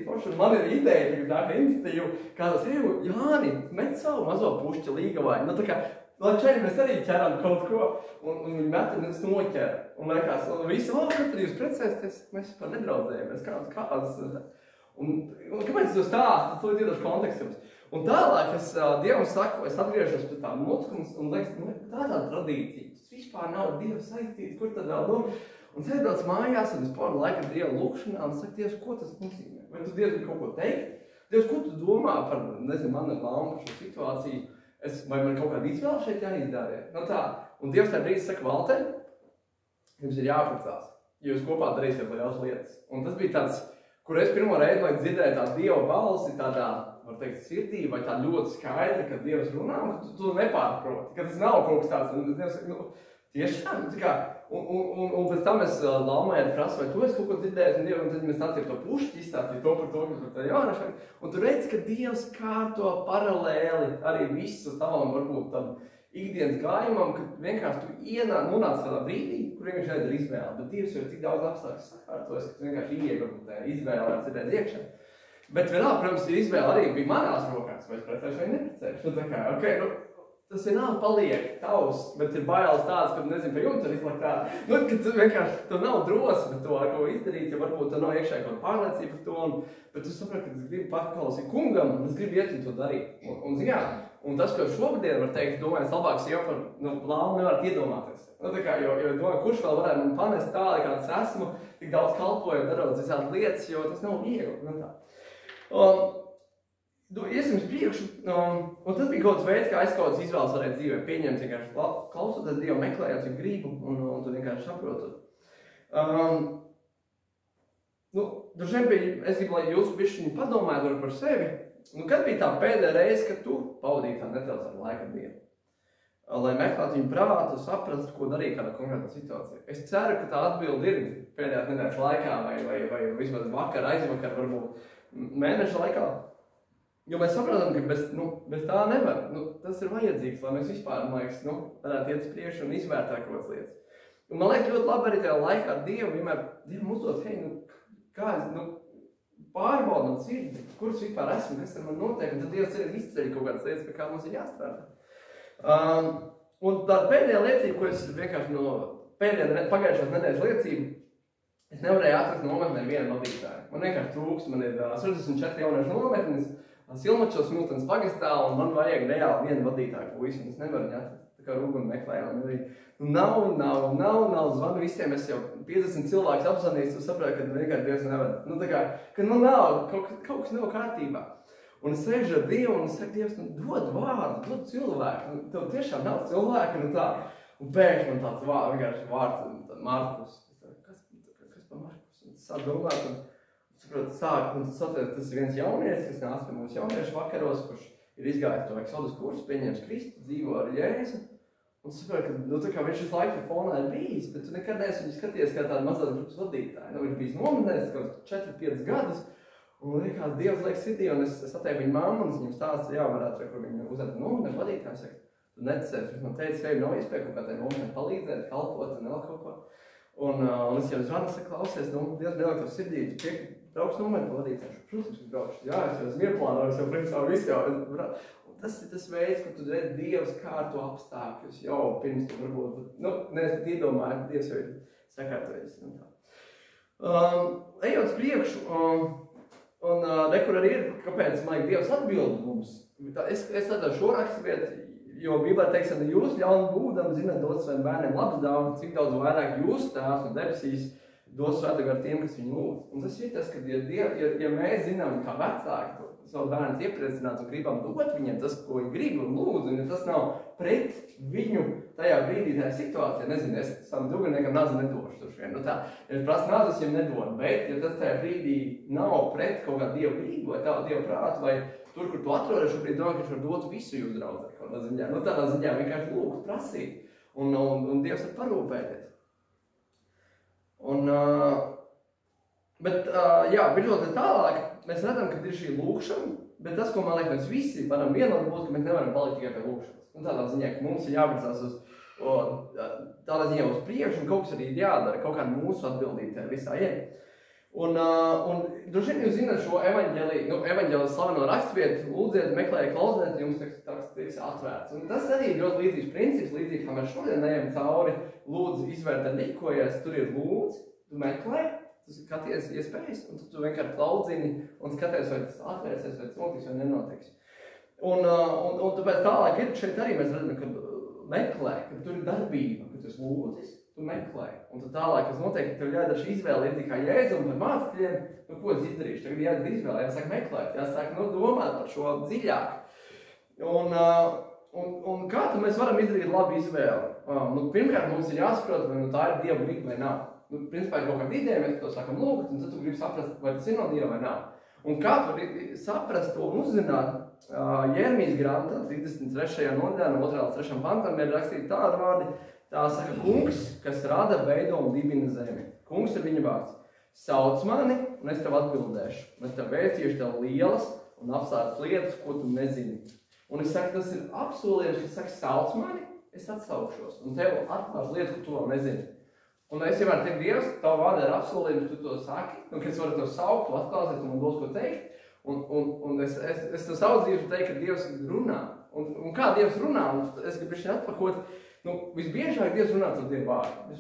forši, un man ir ideja, tagad tā kā institīva, kādās, Jāni, met savu mazo pušķi līgavai. Tā kā, lai čeri mēs arī ķeram kaut ko, un viņi met, un es noķeru. Un liekas, un visi, kad jūs precēsties, mēs par nedraudzējamies, kādas. Un kāpēc es to stāstu? To ir iedošu kontekstums. Un tālāk es Dievam saku, es atgriežos pēc tā notikumus un liekas, tāda tradīcija. Tas vispār nav Dieva saistīts, kur tad vēl dod. Un es aizbraucu mājās un es pavadu laiku Dieva lūkšanā un saku, Dievs, ko tas nozīmē? Vai tu Dievs kaut ko teikt? Dievs, ko tu domā par, manu Laumu par šo situāciju? Vai man kaut kāda izvēle šeit jāizdara? Un Dievs tajā brīdī saka, Valter, jums ir jāprecās, ja jūs kopā darīsiet lielas lietas. Un tas bija tāds, kur es pirmo reizi dzirdēju tā Dieva balsi tādā, var teikt, sirdī, vai tā ļoti skaidra, ka Dievs runā, un tu nepārproti, ka tas nav kaut kas tāds. Dievs saka, Tiešām, tā kā, un pēc tam es Lamējai prasu, vai tu esi kaut ko dzirdējis, un tad mēs nācīja to pušķi izstāstīt, to par to jaunašanu, un tu redzi, ka Dievs kārto paralēli arī visu tavam, varbūt tam ikdienas gājumam, kad vienkārši tu nonāc tādā brīdī, kur vienkārši jādara izvēle, bet Dievs ir tik daudz apstākļus sakārtojas, ka tu vienkārši varbūt izvēlēs ir iekšā. Bet vienā, protams, izvēle arī bija manās rokās, vai es precēšu vai neprecēšu. Nu, tā kā, okay, tas vienalga paliek tavs, bet ir bailes tāds, ka nezinu, pa jumta ir izlakt tā. Nu, ka tu vienkārši, tu nav drosme to ar ko izdarīt, ja varbūt tu nav iekšā kaut pārliecība par to, bet tu saprati, ka es gribu paklausīt kungam, un es gribu iet un to darīt. Un tas, ko šobrīd var teikt, domāju, es labāk jau par Lāmu nevarat iedomāties. Nu, tā kā, jo domāju, kurš vēl varētu man panest tādi, kāds esmu, tik daudz kalpoju, darot visādi lietas, jo tas nav viegli. Nu, tā. Iesim uz priekšu, un tas bija kaut kāds veids, kā es kaut kāds izvēles varētu dzīvē pieņemt, vienkārši klausoties Dievu, meklējot, cik gribu, un tu vienkārši saprotot. Droši vien es gribu, lai jūs bišķiņi padomājat par sevi, kad bija tā pēdējā reize, kad tu pavadīji tā nedaudz ar laika dienu? Lai meklētu viņu prātu, saprastu, ko darīt kādā konkrētā situācijā. Es ceru, ka tā atbilde ir pēdējās nedēļas laikā, vai vismaz vakar, aizvakar, varbūt mēneša laikā. Jo mēs saprotam, ka bez tā nevar. Tas ir vajadzīgs, lai mēs vispār, man liekas, varētu iet uz priekšu un izvērtēt kaut kādas lietas. Un man liekas ļoti labi arī tajā laikā ar Dievu, vienmēr Dievam uzdot, kā es, pārbaudam sirdi, kurš vispār esmu, kas ar man notiek, un tad Dievs ir izceļ kaut kādas lietas, pie kā mums ir jāstrādā. Un tā pēdējā liecība, ko es vienkārši pagājušās nedēļas liecību, es nevarēju atrast nometnē vienu vadītāju. Man vienkārši trūks, man ir 64 jauniešu nometnes, Silmačos Miltens pagastā, un man vajag reāli vienu vadītāju puisi, un es nevaru viņu atrast. Tā kā rūguni meklēju. Nav, zvanu visiem, es jau 50 cilvēkus apzvanīju, tu sapratu, ka vienkārši Dievs nevar. Ka nav, kaut kas nav kārtībā. Un es sēžu ar Dievu un es saku, Dievs, dod vārdu, dod cilvēku. Tev tiešām nav cilvēki, un pēkšņi man tāds vienkārši vārds, Markus. Kas pa Markus? Un sāk domāt, un saprot, tas ir viens jaunietis, kas nāc pie mums jauniešu vakaros, kurš ir izgājis to Exodus kursu, pieņems Kristu, dzīvo ar Jēzu. Un saprot, ka tā kā viņš visu laiku fonā ir bijis, bet tu nekad neesi viņu skaties kā tādu mazās grupas vadītāju. Viņš bijis nometnēs kaut 4-5 gadus, un liekas, Dievs liek sirdī, un es atēju viņu mammu, un es viņam stāstu, varētu, kur viņu uzēt nometnēs vadītāju, saka, tu neticēsi, viņš man teica, ka jau nav iespēja kaut kā tai nometnē palīdzēt, kalpot un vēl kaut ko. Un es jau zvanu, saku, klausies, Dievs neliek tev sirdī, tu brauks nometnē vadītāju. Protams, es braukšu. Jā, es jau esmu ieplānojis, jau principā visu jau. Tas ir tas veids, kur tu redzi Dievs kārto apstākļus jau pirms tu varbūt, neesat iedomāji, Dievs jau ir sakārtojis. Ejot uz priekšu, un rekur arī ir, kāpēc, man liekas, Dievs atbild mums. Es tādā šo raksturvietu, jo Bībelē teiksim, ka jūs ļauni būdami zināt dot saviem bērniem labas dāvanas, cik daudz vairāk jūs tēvs un debesīs dos svēto garu tiem, kas viņu lūdz. Un tas ir tas, ka ja mēs zinām, kā vecāki savu bērnu iepriecināt un gribam dot viņiem tas, ko viņi grib un lūdz, un ja tas nav pret viņu tajā brīdī, tajā situācijā, nezinu, es savam druginiekam nazu nedošu tur vien. Ja es prasu nazu, es viņam nedodu, bet ja tas tajā brīdī nav pret kaut kādu Dievu brīdi vai tavu Dievu prātu, vai tur, kur tu atrodies šobrīd, domāju, ka viņš var dot visu jūs draudzē kaut kādā ziņā. Tādā ziņā vienkārši lūgt, prasīt, un Dievs var parūpēties. Virzoties tālāk, mēs redzam, ka ir šī lūkšana, bet tas, ko man liekas, mēs visi varam vienot būt, ka mēs nevaram palikt tikai pie lūkšanas. Tādā ziņā, ka mums ir jāvirzās tādā ziņā uz priekšu, un kaut kas arī ir jādara, kaut kāda mūsu atbildība tajā visā iet. Un droši vien jūs zināt šo evaņģēliju slaveno raksturvietu, lūdziet, meklējiet, klausiet, jums tiks atvērts. Un tas arī ir ļoti līdzīgs princips, līdzīgi, kā mēs šodien ejam cauri, lūdzu, izvērtē rīkojies, tur ir lūdz, tu meklē, tu skaties iespējas, un tu vienkārši klaudzini un skaties, vai tas atvērsies, vai tas notiks, vai nenotiks. Un tāpēc tālāk ir šeit arī mēs redzam, ka meklē, ka tur ir darbība, ka tu esi lūdzis, tu meklē. Un tad tālāk, kas notiek, ka tev jādara šī izvēle, ir tikai Jēzu un par mācekļiem, ko es izdarīšu. Tagad jādara izvēle, jāsāk meklēt, jāsāk domāt par šo dziļāk. Un kā tad mēs varam izdarīt labu izvēli? Pirmkārt, mums ir jāsaprot, vai tā ir Dieva griba vai nav. Principā ir kaut kāda ideja, mēs to sākam lūgt, un tad tu gribi saprast, vai tas ir no Dieva vai nav. Un kā tu vari saprast to un uzzināt? Jeremijas grāmatā 33. nodaļā, no 2. līdz 3. pantam ir rakstīti tādi vārdi, Tā saka kungs, kas rada, veido un dibina zemi. Kungs ir viņa vārds. Sauc mani, un es tev atbildēšu. Un es tev vēstīšu tev lielas un apstātas lietas, ko tu nezini. Un es saku, tas ir apsolījums, kas saka, sauc mani, es atsaukšos. Un tev atklās lietas, ko tu vēl nezini. Un es jau varu teikt, Dievs, tavu vārdā ir apsolījums, tu to saki, un kad es varu to saukt, tu atklāsies, un man dos ko teikt. Un es to savu dzīvi teikt, ka Dievs runā. Un kā Dievs runā, un es gribu atpakot, visbiežāk Dievs runā ar Dievu vārdu.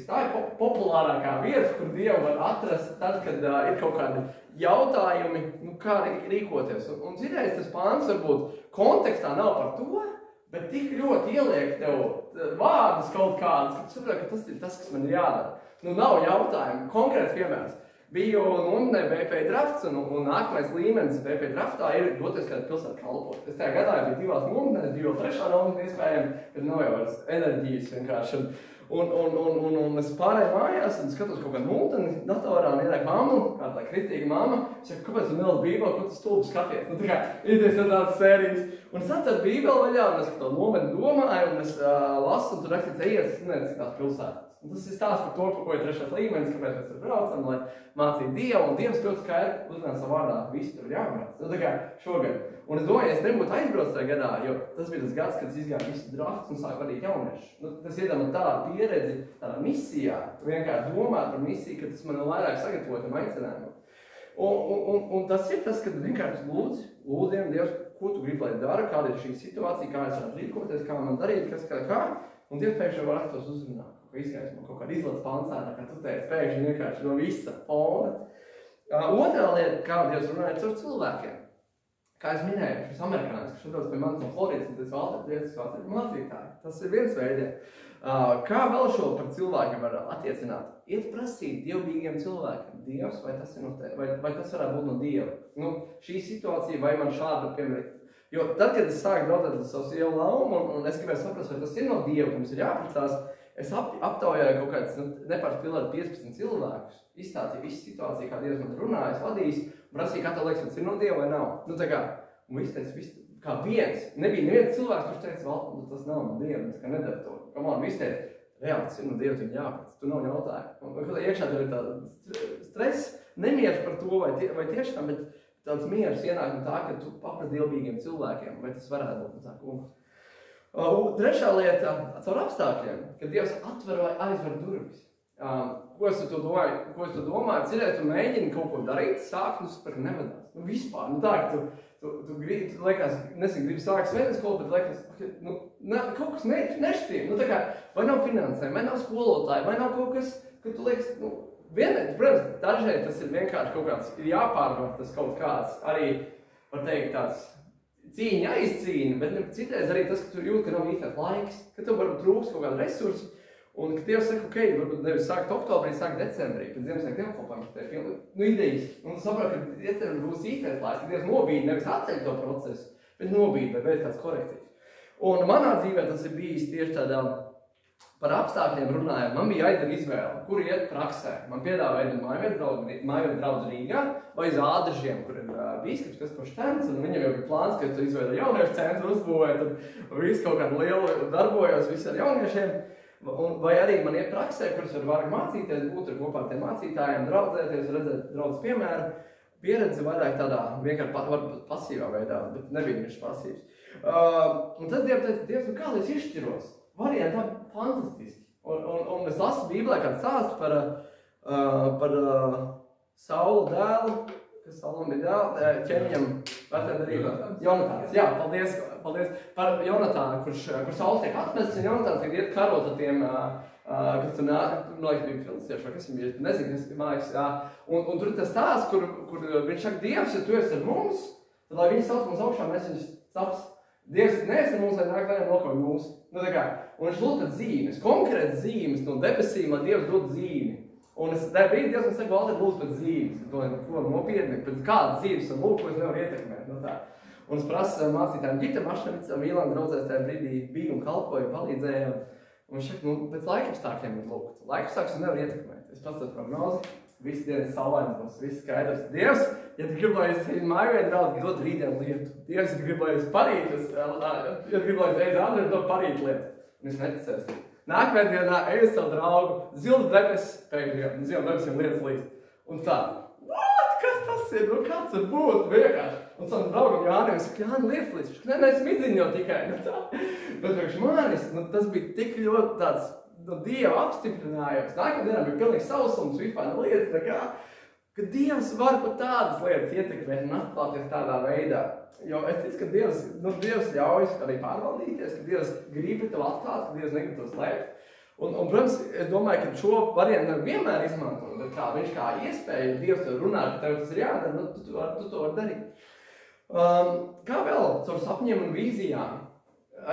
Tā ir populārākā vieta, kur Dievu var atrast tad, kad ir kaut kādi jautājumi, kā rīkoties. Un citreiz tas pāns varbūt kontekstā nav par to, bet tik ļoti ieliek tev vārdus kaut kādus, ka tu saproti, ka tas ir tas, kas man ir jādara. Nav jautājumu. Konkrēts piemērs. Biju nometnē BP drafts, un nākamais līmenis BP draftā ir doties kādā pilsētā kalpot. Es tajā gadā biju 2 nometnēs, biju vēl 3. nometnē iespējami, bet nav jau vairs enerģijas vienkārši. Un es pārēju mājās un skatos kaut kādu multeni datorā un ienāk mammu, kāda tā kristīga mamma. Es saku, kāpēc tu nelas bībeli, ko tu stulbi skaties? Tā kā iedies no tādas sērijas. Un es atradu bībeli vaļā, un es to nometni domāju, un es lasu, un tur rakstīts ejies, es nezinu, citās pilsētās. Un tas ir stāsts par to, ko ir 3. līmenis, kāpēc mēs tur braucam, lai mācītu Dievu, un Dievs ļoti skaidri uzrunā savā vārdā, visi tur jābrauc. Tā kā šogad. Un es domāju, es nebūtu aizbraucis tajā gadā, jo tas bija tas gads, kad es izgāju visu drafts un sāku vadīt jauniešu. Tas iedod man tādu pieredzi, tādā misijā, vienkārši domāt par misiju, ka tas man vēl vairāk sagatavotam aicinājumu. Un tas ir tas, kad vienkārši lūdzu Dievs, ko tu gribi, lai dara, kāda ir šī situācija, kā es varu rīkoties, kā man darīt, kas kā. Un Dievs pēkšņi var tos uzrunāt. Izskaies man kaut kāda izlats pancēta, kā tu teici, pēkšņi vienkārši no visa fona. Otrā lieta, kā Dievs runāja caur cilvēkiem. Kā es minēju, šis amerikānis, kas šodien pie manis no Floridas, un tas Valters ir mācītāji. Tas ir viens veids. Kā vēl šo par cilvēkiem var attiecināt? Iet prasīt dievbijīgiem cilvēkiem. Dievs, vai tas ir no tevi? Vai tas varētu būt no Dieva? Šī situācija, vai man šāda, piemēram, jo tad, kad es sāku brautāt ar savu sievu laumu, un es gribēju saprast, vai tas ir no Dieva, ka mums ir jāprasās, es aptaujāju kaut kāds nepārts pilnāri 15 cilvēkus, izstāstīju visu situāciju, kā Dievs man runājis, vadījis, un prasīju, kā tev liekas, tas ir no Dieva vai nav. Un viss teica, kā viens. Nebija neviens cilvēks, kurš teica, Valter, tas nav no Dieva, tā kā nedara to. Kamān, viss teica, reāli, tas ir no Dieva, tev jāprasa, tu nav jautājumu. Un iekšā tur ir tāda stress, nemieris par to, vai tiešām, bet tāds mieris ienāk no tā, ka tu paprast dievbijīgiem cilvēkiem, vai tas varētu būt no tā kungs. Trešā lieta, caur apstākļiem, kad Dievs atver vai aizver durvis. Ko es to domāju? Cirēt, tu mēģini kaut ko darīt, sākt, par ka nevedās. Vispār, tā, ka tu liekas, gribi sākt svētdienas skolu, bet liekas, kaut kas nešķīm. Tā kā, vai nav finansēm, vai nav skolotāji, vai nav kaut kas, ka tu liekas, vienreiz, protams, dažreiz tas ir vienkārši kaut kāds, ir jāpārvar tas kaut kāds, arī, var teikt, tāds cīņa aizcīņa, bet citreiz arī tas, ka tu jūti, ka nav īstais laiks, ka tev varbūt trūks kaut kāda resursi, un ka Dievs saka, varbūt nevis sākt oktobrī, sākt decembrī, kad Ziemassvētku dievkalpojums, ka tev idejiski. Un tu saproti, ka decembrī būs īstais laiks, ka Dievs nobīda, nevis atceļ to procesu, bet nobīda, vai veids kāds korekcijas. Un manā dzīvē tas ir bijis tieši tādā, par apstākļiem runājot, man bija jāizdara izvēle, kur iet praksē. Man piedāvāja mājvietu draudz Rīgā vai uz Ādažiem, kur ir bīskaps Kaspars Štērns, un viņam jau bija plāns, ka es tu izveidu jauniešu centru uzbūvēju, tad visu kaut kādu lielu darbojos, visi ar jauniešiem. Vai arī man iet praksē, kuras var vairāk mācīties, būt ar kopā ar tiem mācītājiem, draudzēties, redzēt draudz piemēru. Pieredze vairāk tādā vienkārši varbūt pasīvā veidā, bet nebija viņš pasīvs. Un tad Dievs teica, Dievs, kā lai es izšķiros? Varianti tā fantastiski. Un es lasu Bībelē kādu stāstu par Saula dēlu, kas Saulam bija dēls, ķēniņam vecajā darībā. Jonatāns. Jā, paldies. Par Jonatānu, kurš Sauls tiek atmests, un Jonatāns tiek iet karot ar tiem, kas tur liekas bija filistieši, vai kas viņam bija, nezinu, kas mājas, jā. Un tur ir tas stāsts, kur viņš saka, Dievs, ja tu esi ar mums, tad lai viņi sauc mums augšā, mēs viņus caps. Dievs, neesi ar mums, lai nāk vaļā nokauj mūs. Un viņš lūk tad zīmes, konkrētas zīmes no debesīm, lai Dievs dod zīmi. Un tajā brīdī Dievs man saka, Valter, lūdzu pēc zīmes. Ko nopietni, pēc kādas zīmes un lūk, ko es nevaru ietekmēt. Un es prasu mācītājiem Ģita Mašnevicam, Mīlāna draudzēs tajā brīdī bija un kalpoja, palīdzēja. Un viņš saka, pēc laikapstākļiem ir lūgt. Laikapstākļus es nevaru ietekmēt. Es pats tādu prognozi. Visi dienas saulains būs, viss skaidrs. Dievs, ja tu gribi, lai es mājvietu draudzi, dod rītdienu lietu. Dievs, ja tu gribi, lai es parīt, ja tu gribi, lai es reizi ātri, dod parīt lietu. Un es neticēs. Nākamajā dienā eju uz savu draugu, zils debesis, pēkšņi zils debesiem lietas līdz. Un tā, kas tas ir? Nu, kāds var būt? Vienkārši. Un savam draugam Jānim, es saku, Jāni, lietas līdz. Nē, smidziņi jau tikai. Nu, tā. Bet priekš manis, nu, tas bija tik ļoti tāds, nu, Dieva apstiprinājums. Nākamajā dienā bija pilnīgi sausums, vispār lietas, nekā, ka Dievs var pat tādas lietas ietekmēt un atklāties tādā veidā. Jo es ticu, ka Dievs ļaujas arī pārvaldīties, ka Dievs grib tev atklāt, ka Dievs negrib to slēpt. Un, protams, es domāju, ka šo variantu nevar vienmēr izmantot, bet kā viņš kā iespēja, Dievs tev runā, ka tev tas ir jādara, nu, tu to vari darīt. Kā vēl caur sapņiem un vīzijām?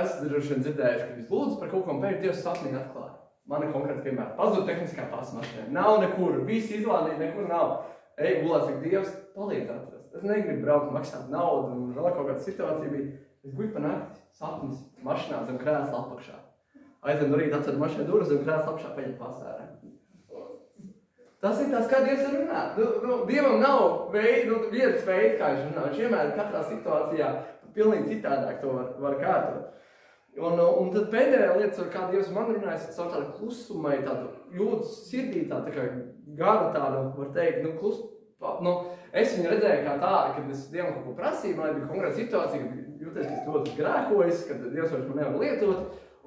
Es droši vien dzirdējuši, ka es lūdzu par kaut ko un pēc Dievs sapnī atklāja. Man ir konkrēti piemēram, pazūd tehniskā pasa mašīnā. Nav nekur, visi izlādīja, nekur nav. Ej, gulēt, saka, Dievs, palīdz atrast. Es negribu braukt, maksāt naudu, un vēl kaut kāda situācija bija. Es guļu pa nakti, sapnis, mašīnā zem krēsla apakšā. Aizvien no rīta atvedu mašīnā durvis un krēsla apakšā paņem pasērē. Tas ir tās, kā Dievs var runāt. Dievam nav vietas veids, kā viņš runā. Viņš vienmēr katrā situācijā pilnīgi citādāk to var kārtot. Un tad pēdējā lieta, kā Dievs man runājas, caur tādu klusumai, tādu jūtas sirdī, tā kā garu tādu, var teikt, es viņu redzēju kā tādu, kad es Dievam kaut ko prasīju, man bija konkrēta situācija, kad jūties, ka es ļoti grēkojis, kad Dievs vairs man nevar lietot.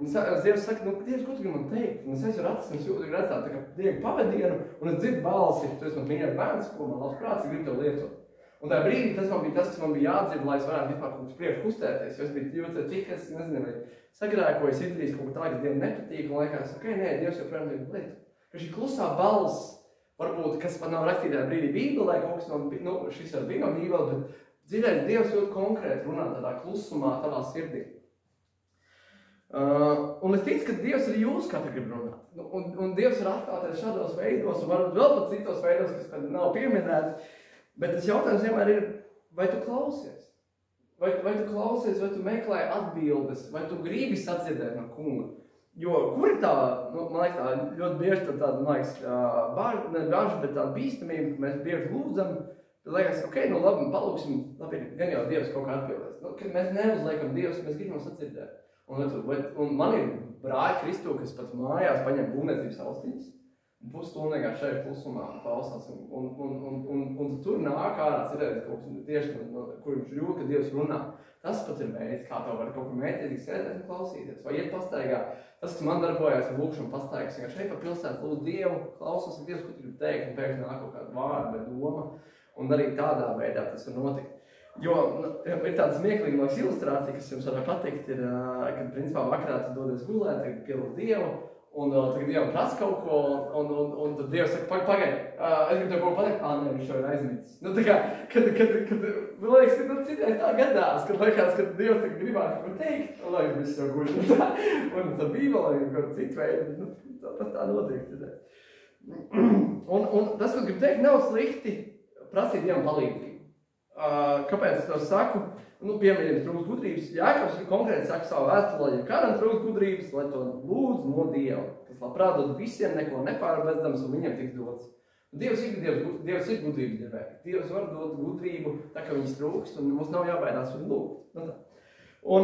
Un Dievs saka, Dievs, ko tu gribi man teikt? Un es aizveru acis, un es jūtu redzēt tā kā Dievu pavadienu, un es dzirdu balsi, tu esi man mīļais bērns, ko man labs prāts, es gribu tev lietot. Un tajā brīdī tas man bija tas, kas man bija jādzird, lai es varētu vispār kaut kas priekš kustēties, jo es biju jūties tik, es nezinu, vai sagrēkoju, izdarījis kaut ko tā, kas Dievam nepatīk, un liekas, ok, nē, Dievs joprojām grib lietot. Ka šī klusā balss, varbūt, kas pat nav rakstītajā brīdī Bībelē, kaut kas no, šis var bija no Bībele, bet dzirdēt, Dievs ļoti konkrēti runā tādā klusumā, tavā sirdī. Un es ticu, ka Dievs arī jūs katru grib runāt. Un Dievs var atklāties šādos veidos, un varbūt vēl pat citos veidos, kas pat nav pieminēti. Bet tas jautājums vienmēr ir, vai tu klausies? Vai tu klausies, vai tu meklē atbildes, vai tu gribi sadzirdēt no kunga? Jo kur ir tā, man liekas, tā ļoti bieži tāda, man liekas, bāža, bet tāda bīstamība, ka mēs bieži lūdzam, tad liekas, ok, labi, palūksim, labi, gan jau Dievs kaut kā atbildēs. Kad mēs neuzliekam Dievs, mēs gribam sadzirdēt. Un man ir brāļi Kristū, kas pat mājās paņem būvniecības austiņas, un pusstundu vienkārši šeit klusumā klausās, un tur nāk ārā cerēt kaut kas tieši, kur viņš jūta, ka Dievs runā. Tas pat ir veids, kā tev var kaut ko mētietīgi sēdēt un klausīties, vai iet pastaigā. Tas, kas man darbojās ar lūkšanu pastaigas, vienkārši šeit pa pilsētas lūdzu Dievu, klausos, un Dievs, ko tu gribi teikt, un pēkšņi nāk kaut kāda vārda vai doma, un arī tādā veidā tas var notikt. Jo ir tāda smieklīga ilustrācija, kas jums var patikt, ir, kad principā vakarā tu dodies gulēt, tagad pielūdz Dievu, un tagad Dievam prasa kaut ko, un tad Dievs saka, pagaidi, es gribu tev kaut ko pateikt, nē, viņš jau ir aizmitis. Tā kā, kad man liekas, citreiz tā gadās, kad liekas, ka Dievs tagad gribētu kaut ko teikt, un liekas, viņš jau guļ, un tā Bībelē ir kaut citu veidu, tas tā notiek. Un tas, ko gribu teikt, nav slikti prasīt Dievam palīdzību. Kāpēc es to saku? Piemēram, trūkst gudrības. Jākabs konkrēti saka savu vēstulē, ja kādam trūkst gudrības, lai to lūdz no Dieva, kas labprāt dod visiem neko nepārbezdams un viņiem tiks dots. Dievs ir gudrības devējs. Dievs var dot gudrību, tā kā viņas trūkst, un mums nav jābaidās viņu lūgt. Un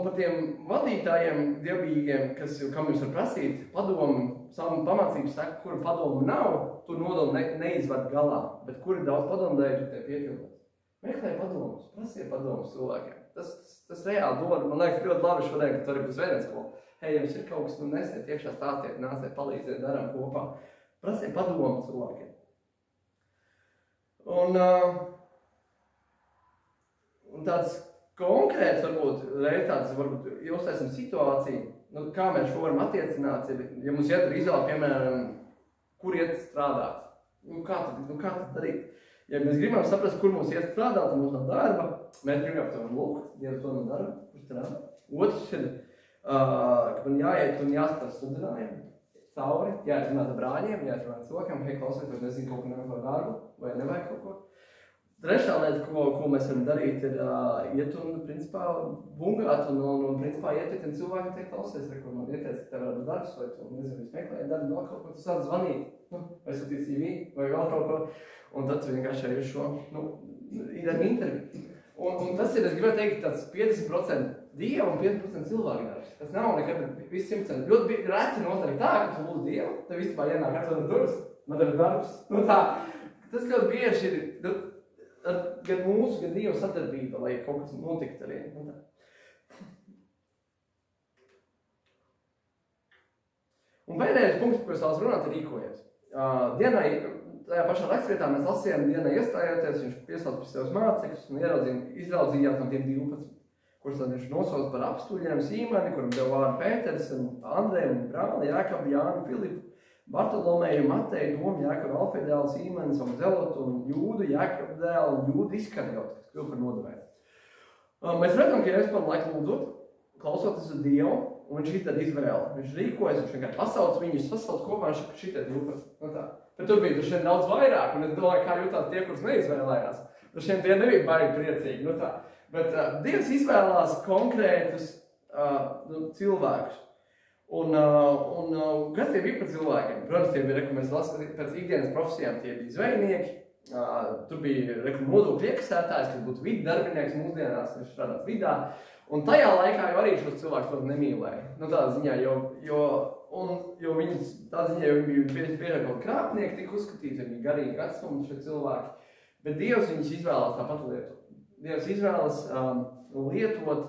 par tiem vadītājiem, dievbijīgiem, kam jums var prasīt padomu, savu pamācību saka, kura padomu nav, tur nodomu neizvad galā, bet kuri daudz padomu dēļ, tur tie piepildās. Meklē padomus, prasiet padomus cilvēkiem. Tas reāli dod, man liekas, ļoti labi šodien, ka tu arī būs vēdienas skola. Hei, jums ir kaut kas, nesiet iekšā stāstiet, nāciet, palīdziet, darām kopā. Prasiet padomu cilvēkiem. Un tāds konkrēts, varbūt ilgstēsim situāciju, kā mēs šo varam attiecināt, ja mums iet ar izvēli, piemēram, kur iet strādāt. Kā tad darīt? Ja mēs gribam saprast, kur mums iet strādāt, un mums nav darba, mēs gribam to lūgt, Dievs to nav darba, kur strādāt. Otrs ir, ka man jāiet un jāskatās sludinājiem cauri, jāiet ar brāļiem, jāiet ar cilvēkiem, hei, klausies, vai nezinu kaut ko nevajag darbu, vai nevajag kaut ko. Trešā lieta, ko mēs varam darīt, ir iet un, principā, bungāt un principā, ieteikt cilvēkiem teikt, klausies, ko man ieteic, ka tev varētu darbs, vai tu, nezinu, meklēji darbu, vēl kaut ko, tu sāc zvanīt, vai sūtīt CV, vai vēl kaut ko, un tad tu vienkārši ir šo, ir ar interviju. Un tas ir, es gribētu teikt, tāds 50% Dieva un 5% cilvēku darbs. Tas nav nekad viss 100%. Ļoti reti notiek tā, ka tu lūdz Dievu, tev vispār ienāk atveda durvis, man tev ir darbs. Nu tā, tas ļoti bieži ir gan mūsu, gan Dieva sadarbība, lai kaut kas notikt arī. Nu tā. Un pēdējais punkts, ko es vēlos runāt, ir rīkojies. Dienai, tajā pašā rakstvietā mēs lasījām dienai iestājoties, viņš piesauc pie sevas mācekļus un izraudzījās no tiem 12, kurus tad viņš nosauc par apstuļiem Sīmani, kuram deva vārdu Pēteris, Andreju un brāli, Jākabu, Jānu, Filipu, Bartolomeju, Mateju, Tomu, Jākabu, Alfeju dēlu, Sīmani, savu Zelotu un Jūdu, Jākabu dēlu un Jūdu Iskariotu, kas kļuva par nodevēju. Mēs redzam, ka Jēzus par laiku lūdzot, klausoties uz Dievu, un viņš šitad izvēle. Viņš rīkojas, viņš vienkārši pasauc viņus, sasauc kopā, viņš šitad 12. Nu tā. Bet tur bija šeit daudz vairāk, un es domāju, kā jutās tie, kurus neizvēlējās. Šiem tie nebija baigi priecīgi. Nu tā. Bet Dievs izvēlās konkrētus cilvēkus. Un kas tie bija par cilvēkiem? Protams, tie bija, mēs lasām pēc ikdienas profesijām, tie bija zvejnieki, tur bija nodokļu iekasētājs, kas būtu vidu darbinieks mūsdienās, viņš strādāt vidā. Un tajā laikā jau arī šos cilvēkus ļoti nemīlēja. Nu tādā ziņā, jo viņi tādā ziņā jau bija biežāk kaut krāpnieki, tika uzskatīti, viņi bija garīgi vecumi šie cilvēki. Bet Dievs viņus izvēlās tāpat lietot. Dievs izvēlas lietot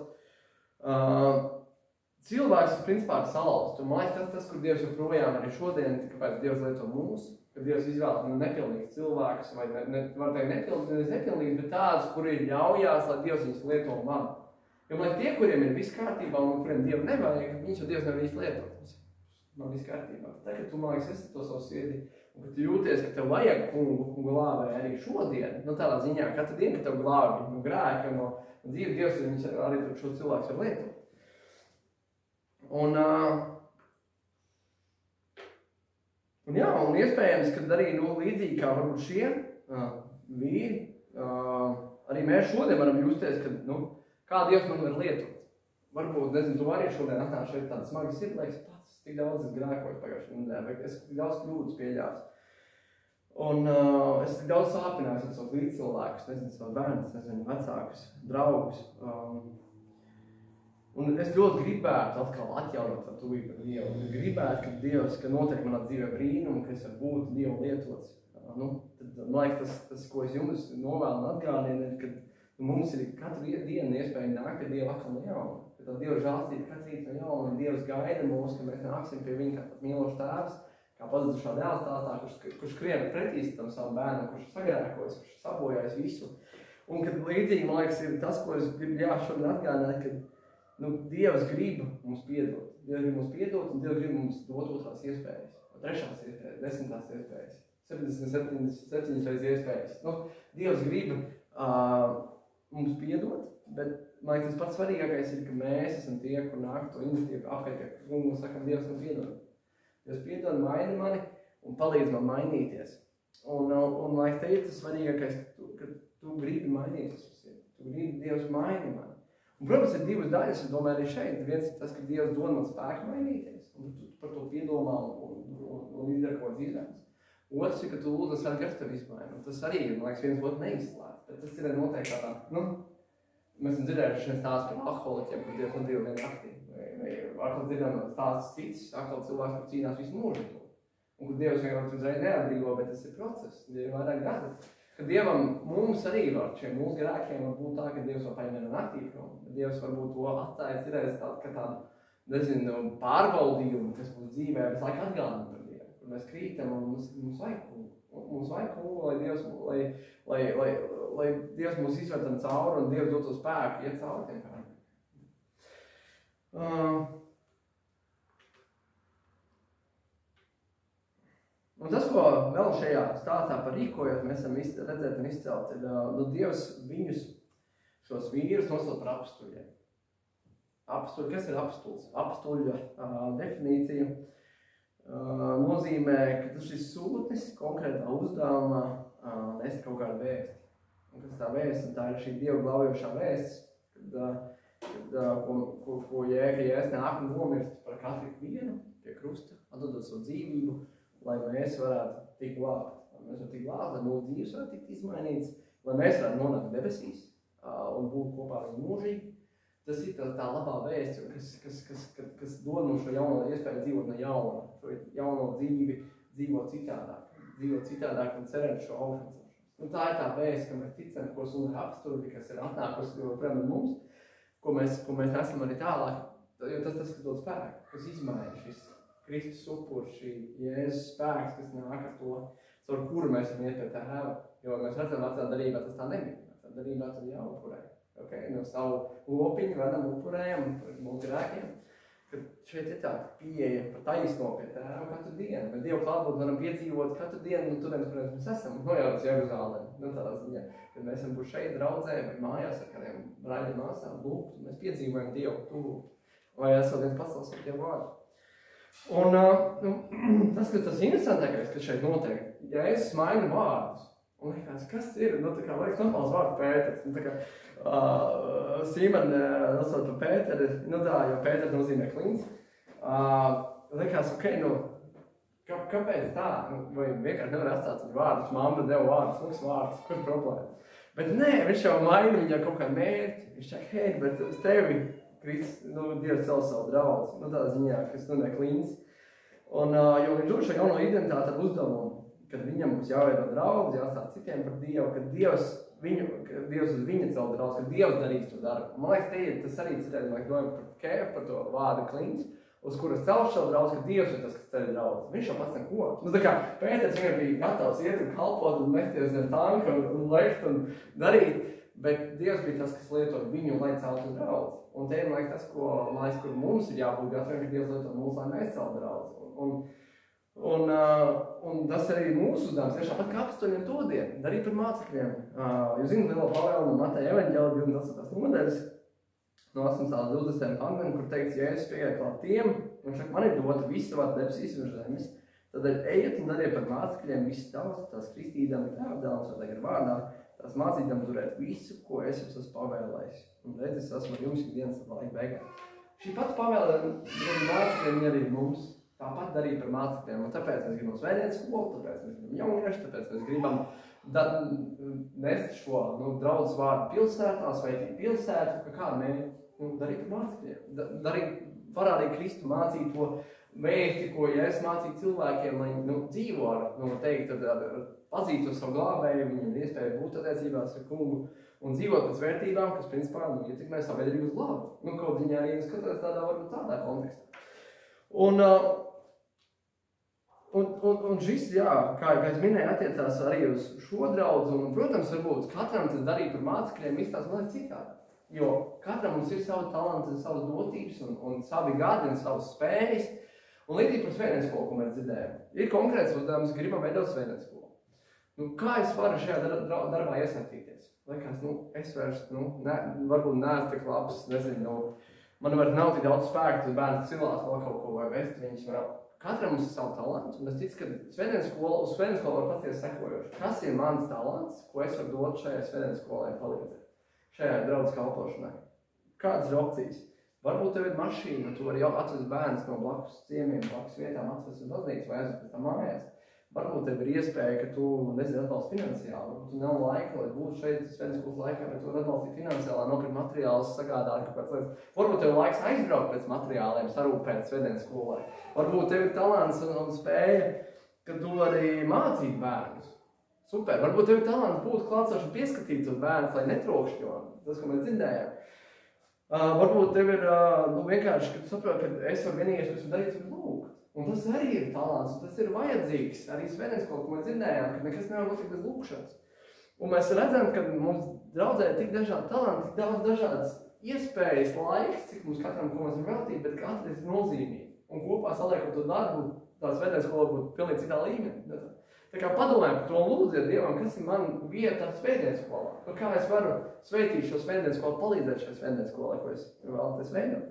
cilvēks, principā, ir salauzts. Un man liekas, tas, kur Dievs joprojām arī šodien, kāpēc Dievs lieto mūsu, ka Dievs izvēlas nepilnīgus cilvēkus, vai var teikt nepilnīgus, bet tādus, kuri ir ļaujās, lai Dievs viņus lieto man. Jo, man tie, kuriem ir viss kārtībā un kuriem Dievu nevajag, viņš jau Dievs nevar viņus lietot. Man viss kārtībā. Tagad tu, man liekas, esi to savu sirdī, un kad tu jūties, ka tev vajag kungu un glābēju arī šodien, nu tādā ziņā, katru dienu, ka tev glābi no grēka, no dzīve, Dievs viņus arī šo cilvēku var lietot. Un iespējams, ka arī līdzīgi kā varbūt šie vīri, arī mēs šodien varam justies, ka, kā Dievs man var lietot. Varbūt, nezinu, tu arī šodien atnāc šeit tāda smaga sirdlēks, pats tik daudz es grēkoju pagājušajā nedēļā, vai es tik daudz kļūdas pieļās. Un es tik daudz sāpinājos ar savus līdzcilvēkus, nezinu, savus bērnus, nezinu, vecākus, draugus. Un es ļoti gribētu atkal atjaunot tā tuvību ar Dievu. Es gribētu, ka notiek manā dzīvē brīnumi, ka es varu būt Dievu lietots. Tad, man liekas, tas, ko es jums novēlu un atgādinu, kad mums ir katru dienu iespēja nākt pie Dieva atkal no jauna. Ka tā Dieva žālstība katru rītu no jauna, un Dievs gaida mūs, ka mēs nāksim pie viņa kā tāds mīlošs tēvs, kā pazudušā dēla stāstā, kurš skrien pretīs tam savam bērnam, kurš sagrēkojas, kurš sabojājas visu. Un kad līdzīgi, man liekas, ir tas, ko es gribu šodien atgādināt, ka Dievs grib mums piedot. Dievs grib mums piedot, un Dievs grib mums dot otrās iespējas, trešās iespējas, 10. iespējas, 77 reiz iespējas. Dievs grib mums piedot, bet man liekas, tas pats svarīgākais ir, ka mēs esam tie, kur nāk to iniciatīvu apkārt, ka kungu sakam, Dievs man piedod. Dievs piedod, maini mani un palīdz man mainīties. Un man liekas, te ir tas svarīgākais, ka tu gribi mainīties. Tu gribi Dievs maini mani. Un, protams, ir divas daļas, es domāju, arī šeit. Viens ir tas, ka Dievs dod man spēku mainīties, un tu par to piedomā un izdara kaut kāds izvēles. Otrs ir, ka tu lūdzu svētā gars tev izmaina. Un tas arī ir, man liekas, viens otru neizslēdz. Bet tas ir noteikti tādā, mēs esam dzirdējuši šeit stāstu par alkoholiķiem, kur Dievs nedzīvo vien naktī. Vai atkal dzirdām stāstus cits, atkal cilvēks, kur cīnās visu mūžu to. Un kur Dievs vienkārši uzreiz neatbrīvo, bet tas ir process. Ir vairāk gadi. Ka Dievam mums arī var šiem mūsu grēkiem var būt tā, ka Dievs var paņem vienā naktī prom. Dievs varbūt to atstājas cerēs tādu, nezinu, pārbaudījumu, kas mūsu dzīvē visu laiku atgādina par Dievu. Kur mēs krītam un mums vajag kungu. Mums vajag kungu, lai Dievs mūs izvedam cauri un Dievs dod to spēku iet cauri tiem kādiem. Un tas, ko vēl šajā stāstā par rīkojot, mēs esam redzēt un izcelt, ir, Dievs viņus, šos vīrus nosauc par apstuļiem. Apstuļi, kas ir apstuļs? Apstuļa definīcija nozīmē, ka tas šis sūtnis konkrētā uzdevumā nest kaut kādu vēsti. Un kas tā vēsts, tā ir šī Dieva glābjošā vēsts, ko Jēzus nāk un nomirst par katru vienu pie krusta, atdodot savu dzīvību, lai mēs varētu tikt glābt. Lai mēs varētu tikt glābt, lai mūsu dzīves varētu tikt izmainīts, lai mēs varētu nonākt debesīs un būt kopā ar viņu mūžīgi, Tas ir tā labā vēsts, kas dod mums šo jauno iespēju dzīvot no jauna, šo jauno dzīvi, dzīvot citādāk un cerēt šo augšanos. Un tā ir tā vēsts, ka mēs ticam, ko sūta apsturi, kas ir atnākusi joprojām mums, ko mēs nesam arī tālāk, jo tas, kas dod spēku, kas izmaina šis Kristus upurs, šī Jēzus spēks, kas nāk ar to, caur kuru mēs varam iet pie Tēva. Jo mēs redzam, vecā darībā tas tā nebija. Vecā darībā tad jāupurē. Okay? No savu lopiņu vedam upurējam par mūsu grēkiem. Kad šeit ir tā pieeja par taisno pie Tēva katru dienu. Mēs Dievu klātbūtni varam piedzīvot katru dienu, un tur mēs esam nojautas Jeruzālēm. Tādā ziņā, kad mēs esam būt šeit draudzē vai mājās ar kādiem brāļiem māsām lūgt, un mēs piedzīvojam Dievu tuvu. Vai esam viens pasaules ar Dievu vārdu. Un tas interesantākais, kas šeit notiek, Jēzus maina vārdus. Un liekas, kas ir? Tā kā liekas normāls vārds Pēters. Tā kā Sīmani nosauc par Pēteri, jo Pēters nozīmē klints. Liekas, kāpēc tā? Vai vienkārši nevar atstāt viņu vārdus? Mamma deva vārdus, mums vārdus, kur problēma? Bet nē, viņš jau maina viņu ar kaut kā mērķi. Viņš saka, hei, bet uz tevi Kristus, Dievs cel savu draudzi, tādā ziņā, kas nozīmē klints. Un, jo viņš dod šo jauno identitāti ar uzdevumu, kad viņam būs jāveido draudzi, jāstāst citiem par Dievu, kad Dievs uz viņa cel draudzi, kad Dievs darīs to darbu. Man liekas, tas arī citēdam, par to vārdu klints, uz kuras celš šo draudzi, ka Dievs ir tas, kas ceļ draudzi. Viņš jau pats neko. Tā kā Pēters vienkārši bija gatavs iet un kalpot un mesties ar tanku un lekt un darīt, bet Dievs bija tas, kas lieto viņu, lai celtu draudzi. Un te ir, man liekas, tas, kur mums ir jābūt gataviem, ka Dievs lieto mūs, lai mēs celtu draudzi. Un tas arī mūsu uzdevums, tiešām pat kā apstuļiem to dienu, darīt par mācekļiem. Jūs zināt, lielo Pāvēlu no Mateja evaņģēlija 28. nodaļas, no 8. līdz 20. pantam, kur teikts, Jēzus piegāja klāt tiem, un šak, man ir dota visa vārda debesīs virs zemes, tad ejiet un dariet par mācekļiem visu tautas, tās kristīdām, Tēva dēla un Svētā gara vārdā, tās mācīdām turēt visu, ko es jums esmu pavēlējis. Un redz, es esmu ar jums ikdienas laika beigās. Šī pats pavēle arī mācekļiem, arī mums. Tāpat darīt par mācekļiem, un tāpēc mēs gribam svētdienas skolu, tāpēc mēs gribam jaunieši, tāpēc mēs gribam nest šo draudzes vārdu pilsētā, svētīt pilsētu, kā mērķi, darīt par mācekļiem, parādīt Kristu, mācīt to vēsti, ko es mācīju cilvēkiem, lai dzīvo ar, pazīt to savu glābēju, viņam ir iespēja būt attiecībās ar kungu un dzīvot pēc vērtībām, kas principā ietekmē sabiedrību uz labu. Kaut ziņā arī skatoties varbūt tādā kontekstā. Un šis, jā, kā es minēju, attiecās arī uz šo draudzi, un, protams, varbūt katram tas darīt par mācekļiem izstās mazliet citādi. Jo katram mums ir savi talanti, savas dotības, un savi gadi, un savas spējas, un līdzīgi par svētdienas skolu, ko mēs dzirdējam. Ir konkrēts uzdevums, gribam veidot svētdienas skolu. Kā es varu šajā darbā iesaistīties? Liekas, es vairs, varbūt neesmu tik labs, nezinu, man vairs nav tik daudz spēku, tas bērns cilās vēl kaut ko vai vest, viņus var. Katram mums ir savu talantu, un es ticu, ka svētdienas skolu var paties sekojoši. Kas ir mans talants, ko es varu dot šajā svētdienas skolai palīdzēt? Šajā draudzes kalpošanai. Kādas ir opcijas? Varbūt tev ir mašīna, un tu vari jau atvest bērnus no blakus ciemiem, blakus vietām, atvest uz baznīcu vai aizvest pēc tam mājās. Varbūt tev ir iespēja, ka tu atbalsti finansiāli, varbūt tu nav laika, lai būtu šeit svētdienas skolas laikā, bet tu vari atbalstīt finansiāli, nopirkt materiālus, sagādāt kaut kāds lietas. Varbūt tev laiks aizbraukt pēc materiāliem, sarūpēt svētdienas skolai. Varbūt tev ir talants un spēja, ka tu vari mācīt bērnus. Super, varbūt tev ir talants būt klātsoši pieskatīt uz bērnus, lai netrokšķo, tas, ko mēs dzirdējām. Varbūt tev ir vienkārši, ka tu saproti, ka es varu vienīgais, kas darīts, ir lūgt. Un tas arī ir talants, un tas ir vajadzīgs. Arī svētdienas skolā, ko mēs dzirdējām, ka nekas nevar notikt bez lūkšanas. Un mēs redzam, ka mums draudzē ir tik dažādi talanti, tik daudz dažādas iespējas, laiks, cik mums katram, ko mēs varam veltīt, bet katrs ir nozīmīgi. Un kopā saliekot to darbu, tā svētdienas skola būtu pilnīgi citā līmenī. Tā kā padomājam par to un lūdziet Dievam, kas ir man vieta svētdienas skolā. Kā es varu sveitīt šo svētdienas skolu, palīdzēt šai svētdienas skolai, ko es vēlaties veidot.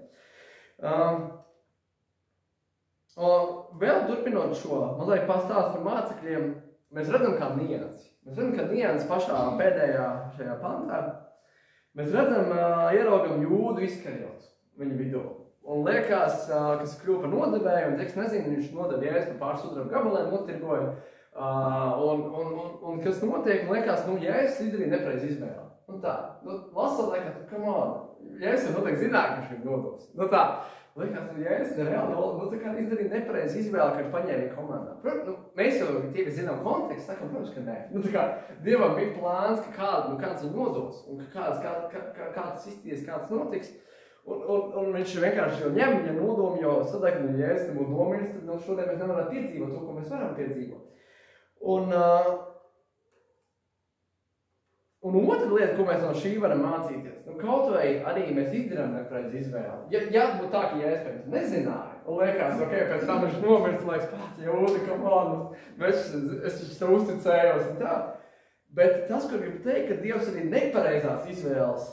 Vēl turpinot šo, mazliet pastāst par mācekļiem, mēs redzam kā niansi. Mēs redzam, ka niansi pašā pēdējā šajā pantā. Mēs redzam, ieraugam Jūdu Iskariotu viņa vidū. Un liekas, kas kļuva par nodevēju, un teiks, nezinu, viņš nodeva Jēzus par pāris sudraba gabaliem, notirgoja. Un kas notiek, liekas, Jēzus izdarīja nepareizi izvēli. Un tā, lasot, liekas, come on. Jēzus noteikti zināja, ka viņš nodos. Nu tā, likās, Jēzus reāli tā kā izdarīja nepareizi izvēli, kad paņēma komandā. Mēs jau tie, kas zinām kontekstu, sakam, protams, ka nē. Tā kā Dievam bija plāns, ka kāds viņu nodos, un kāds izties, kāds notiks. Un viņš vienkārši jau ņem, ja nodomu jau sadegna, ja Jēzus būtu nomiris, tad šodien mēs nevaram piedzīvot to, ko mēs varam piedzīvot. Un otra lieta, ko mēs no šī varam mācīties, kaut vai arī mēs izdarām nepareizi izvēli. Ja būtu tā, ka Jēzus nezināja, un liekas, ok, pēc tam viņš nomirst, liekas, pats Jūda, es taču uzticējos un tā. Bet tas, ko gribu teikt, ka Dievs arī nepareizās izvēles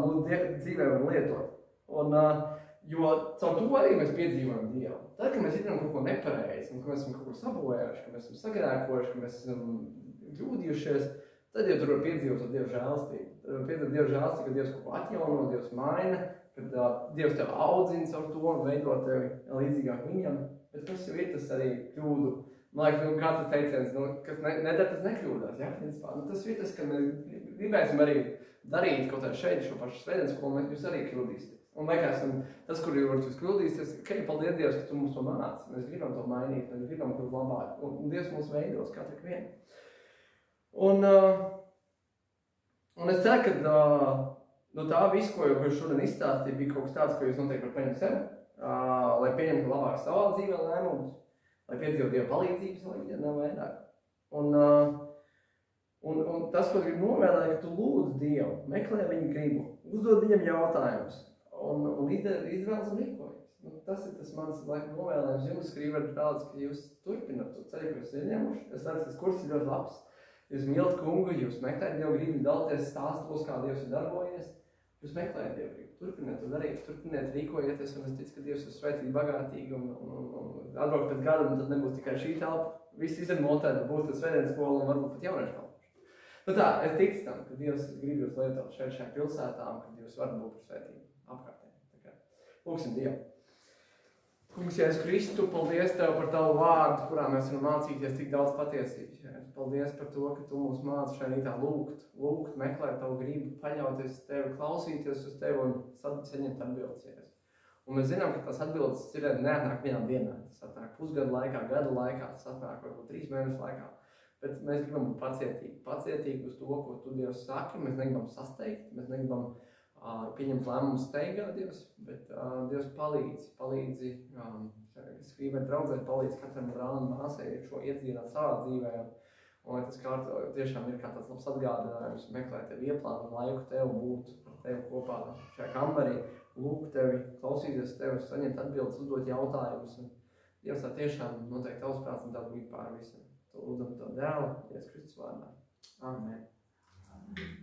mūsu dzīvē var lietot. Jo caur to arī mēs piedzīvojam Dievu. Tad, kad mēs izdarām kaut ko nepareizi, un ka mēs esam kaut ko sabojājuši, ka mēs esam sagrēkojuši, ka mēs esam kļūdījušies, tad jau tur var piedzīvot ar Dievu žēlstību. Tad var piedzīvot Dievu žēlstību, ka Dievs kaut ko atjauno, Dievs maina, kad Dievs tev audzina caur to un veido tevi līdzīgāk viņam. Bet tas jau ir tas arī kļūdu. Man liekas, kāds tas teiciens, kas nedara, tas nekļūdās. Ja? Tas ir tas, ka mēs gribēsim arī darīt kaut kā šeit, šo pašu svētdienas skolu, jūs arī kļūdīsiet. Un liekas, tas, kur jūs kļūdīsiet, ka paldies Dievs, ka tu mums to māci. Mēs gribam to mainīt, mēs gribam kļūt labāk. Un Dievs mūs veidos katru vienu. Un es ceru, ka no tā visu, ko jūs šodien izstāstīja, bija kaut kas tāds, ko jūs noteikti var paņemt sev, lai pieņemtu labāk savā dzīvē lēmumus, lai piedzīvot Dieva palīdzības, lai nav vairāk. Un tas, ko gribu novēlēt, ka tu lūdz Dievu, meklē viņa gribu, uzdod viņam jautājumus un izvēles un rīkojas. Tas ir tas mans novēlējums jums, ka ir tāds, ka jūs turpināt to ceļu, ko jūs ieņēmuši. Es redzu, tas kurs ir ļoti labs. Jūs mīlat kungu, jūs meklējat Dievu gribu, dalties stāstos, kā Dievs ir darbojies. Jūs meklējat Dievu gribu, turpiniet to darīt, turpiniet rīkojieties, un es ticu, ka Dievs ir svētīgi, bagātīgi, un atbraukt pēc gada, un tad nebūs tikai šī telpa. Viss izremotēt, būs tas svētdienas skola un varbūt pat jauniešu kalpošana. Nu tā, es ticu tam, ka Dievs grib jūs lietot šajā pilsētā, un ka jūs varat būt par svētību apkārtēji. Lūksim Dievu. Kungs, Jēzus Kristu, paldies Tev par Tavu vārdu, kurā mēs varam mācīties tik daudz patiesības. Paldies par to, ka Tu mūs māci šajā rītā lūgt, meklēt Tavu gribu, paļauties uz Tevi, klausīties uz Tevi un saņemt atbildes. Un mēs zinām, ka tās atbildes neatnāk vienā dienā. Tas atnāk pusgadu laikā, gada laikā, tas atnāk varbūt 3 mēnešu laikā. Bet mēs gribam būt pacietīgi uz to, ko Tu, Dievs, saki. Mēs negribam sasteigt, mēs negribam pieņemt lēmumus steigā, Dievs, bet Dievs palīdzi, skribēt draudzē, palīdz katram brālim māsai šo iedzīvināt savā dzīvē. Un lai tas tiešām ir kā tāds labs atgādinājums, meklēt Tevi ieplānu laiku Tev būt ar Tevi kopā šajā kambarī, lūgt Tevi, klausīties Tevi, saņemt atbildes, uzdot jautājumus. Un Dievs, tā tiešām noteikti Tavs prāts un Tavu gribu pār visam. To lūdzam Tavu dēlu, Jēzus Kristus vārdā. Amen. Amen.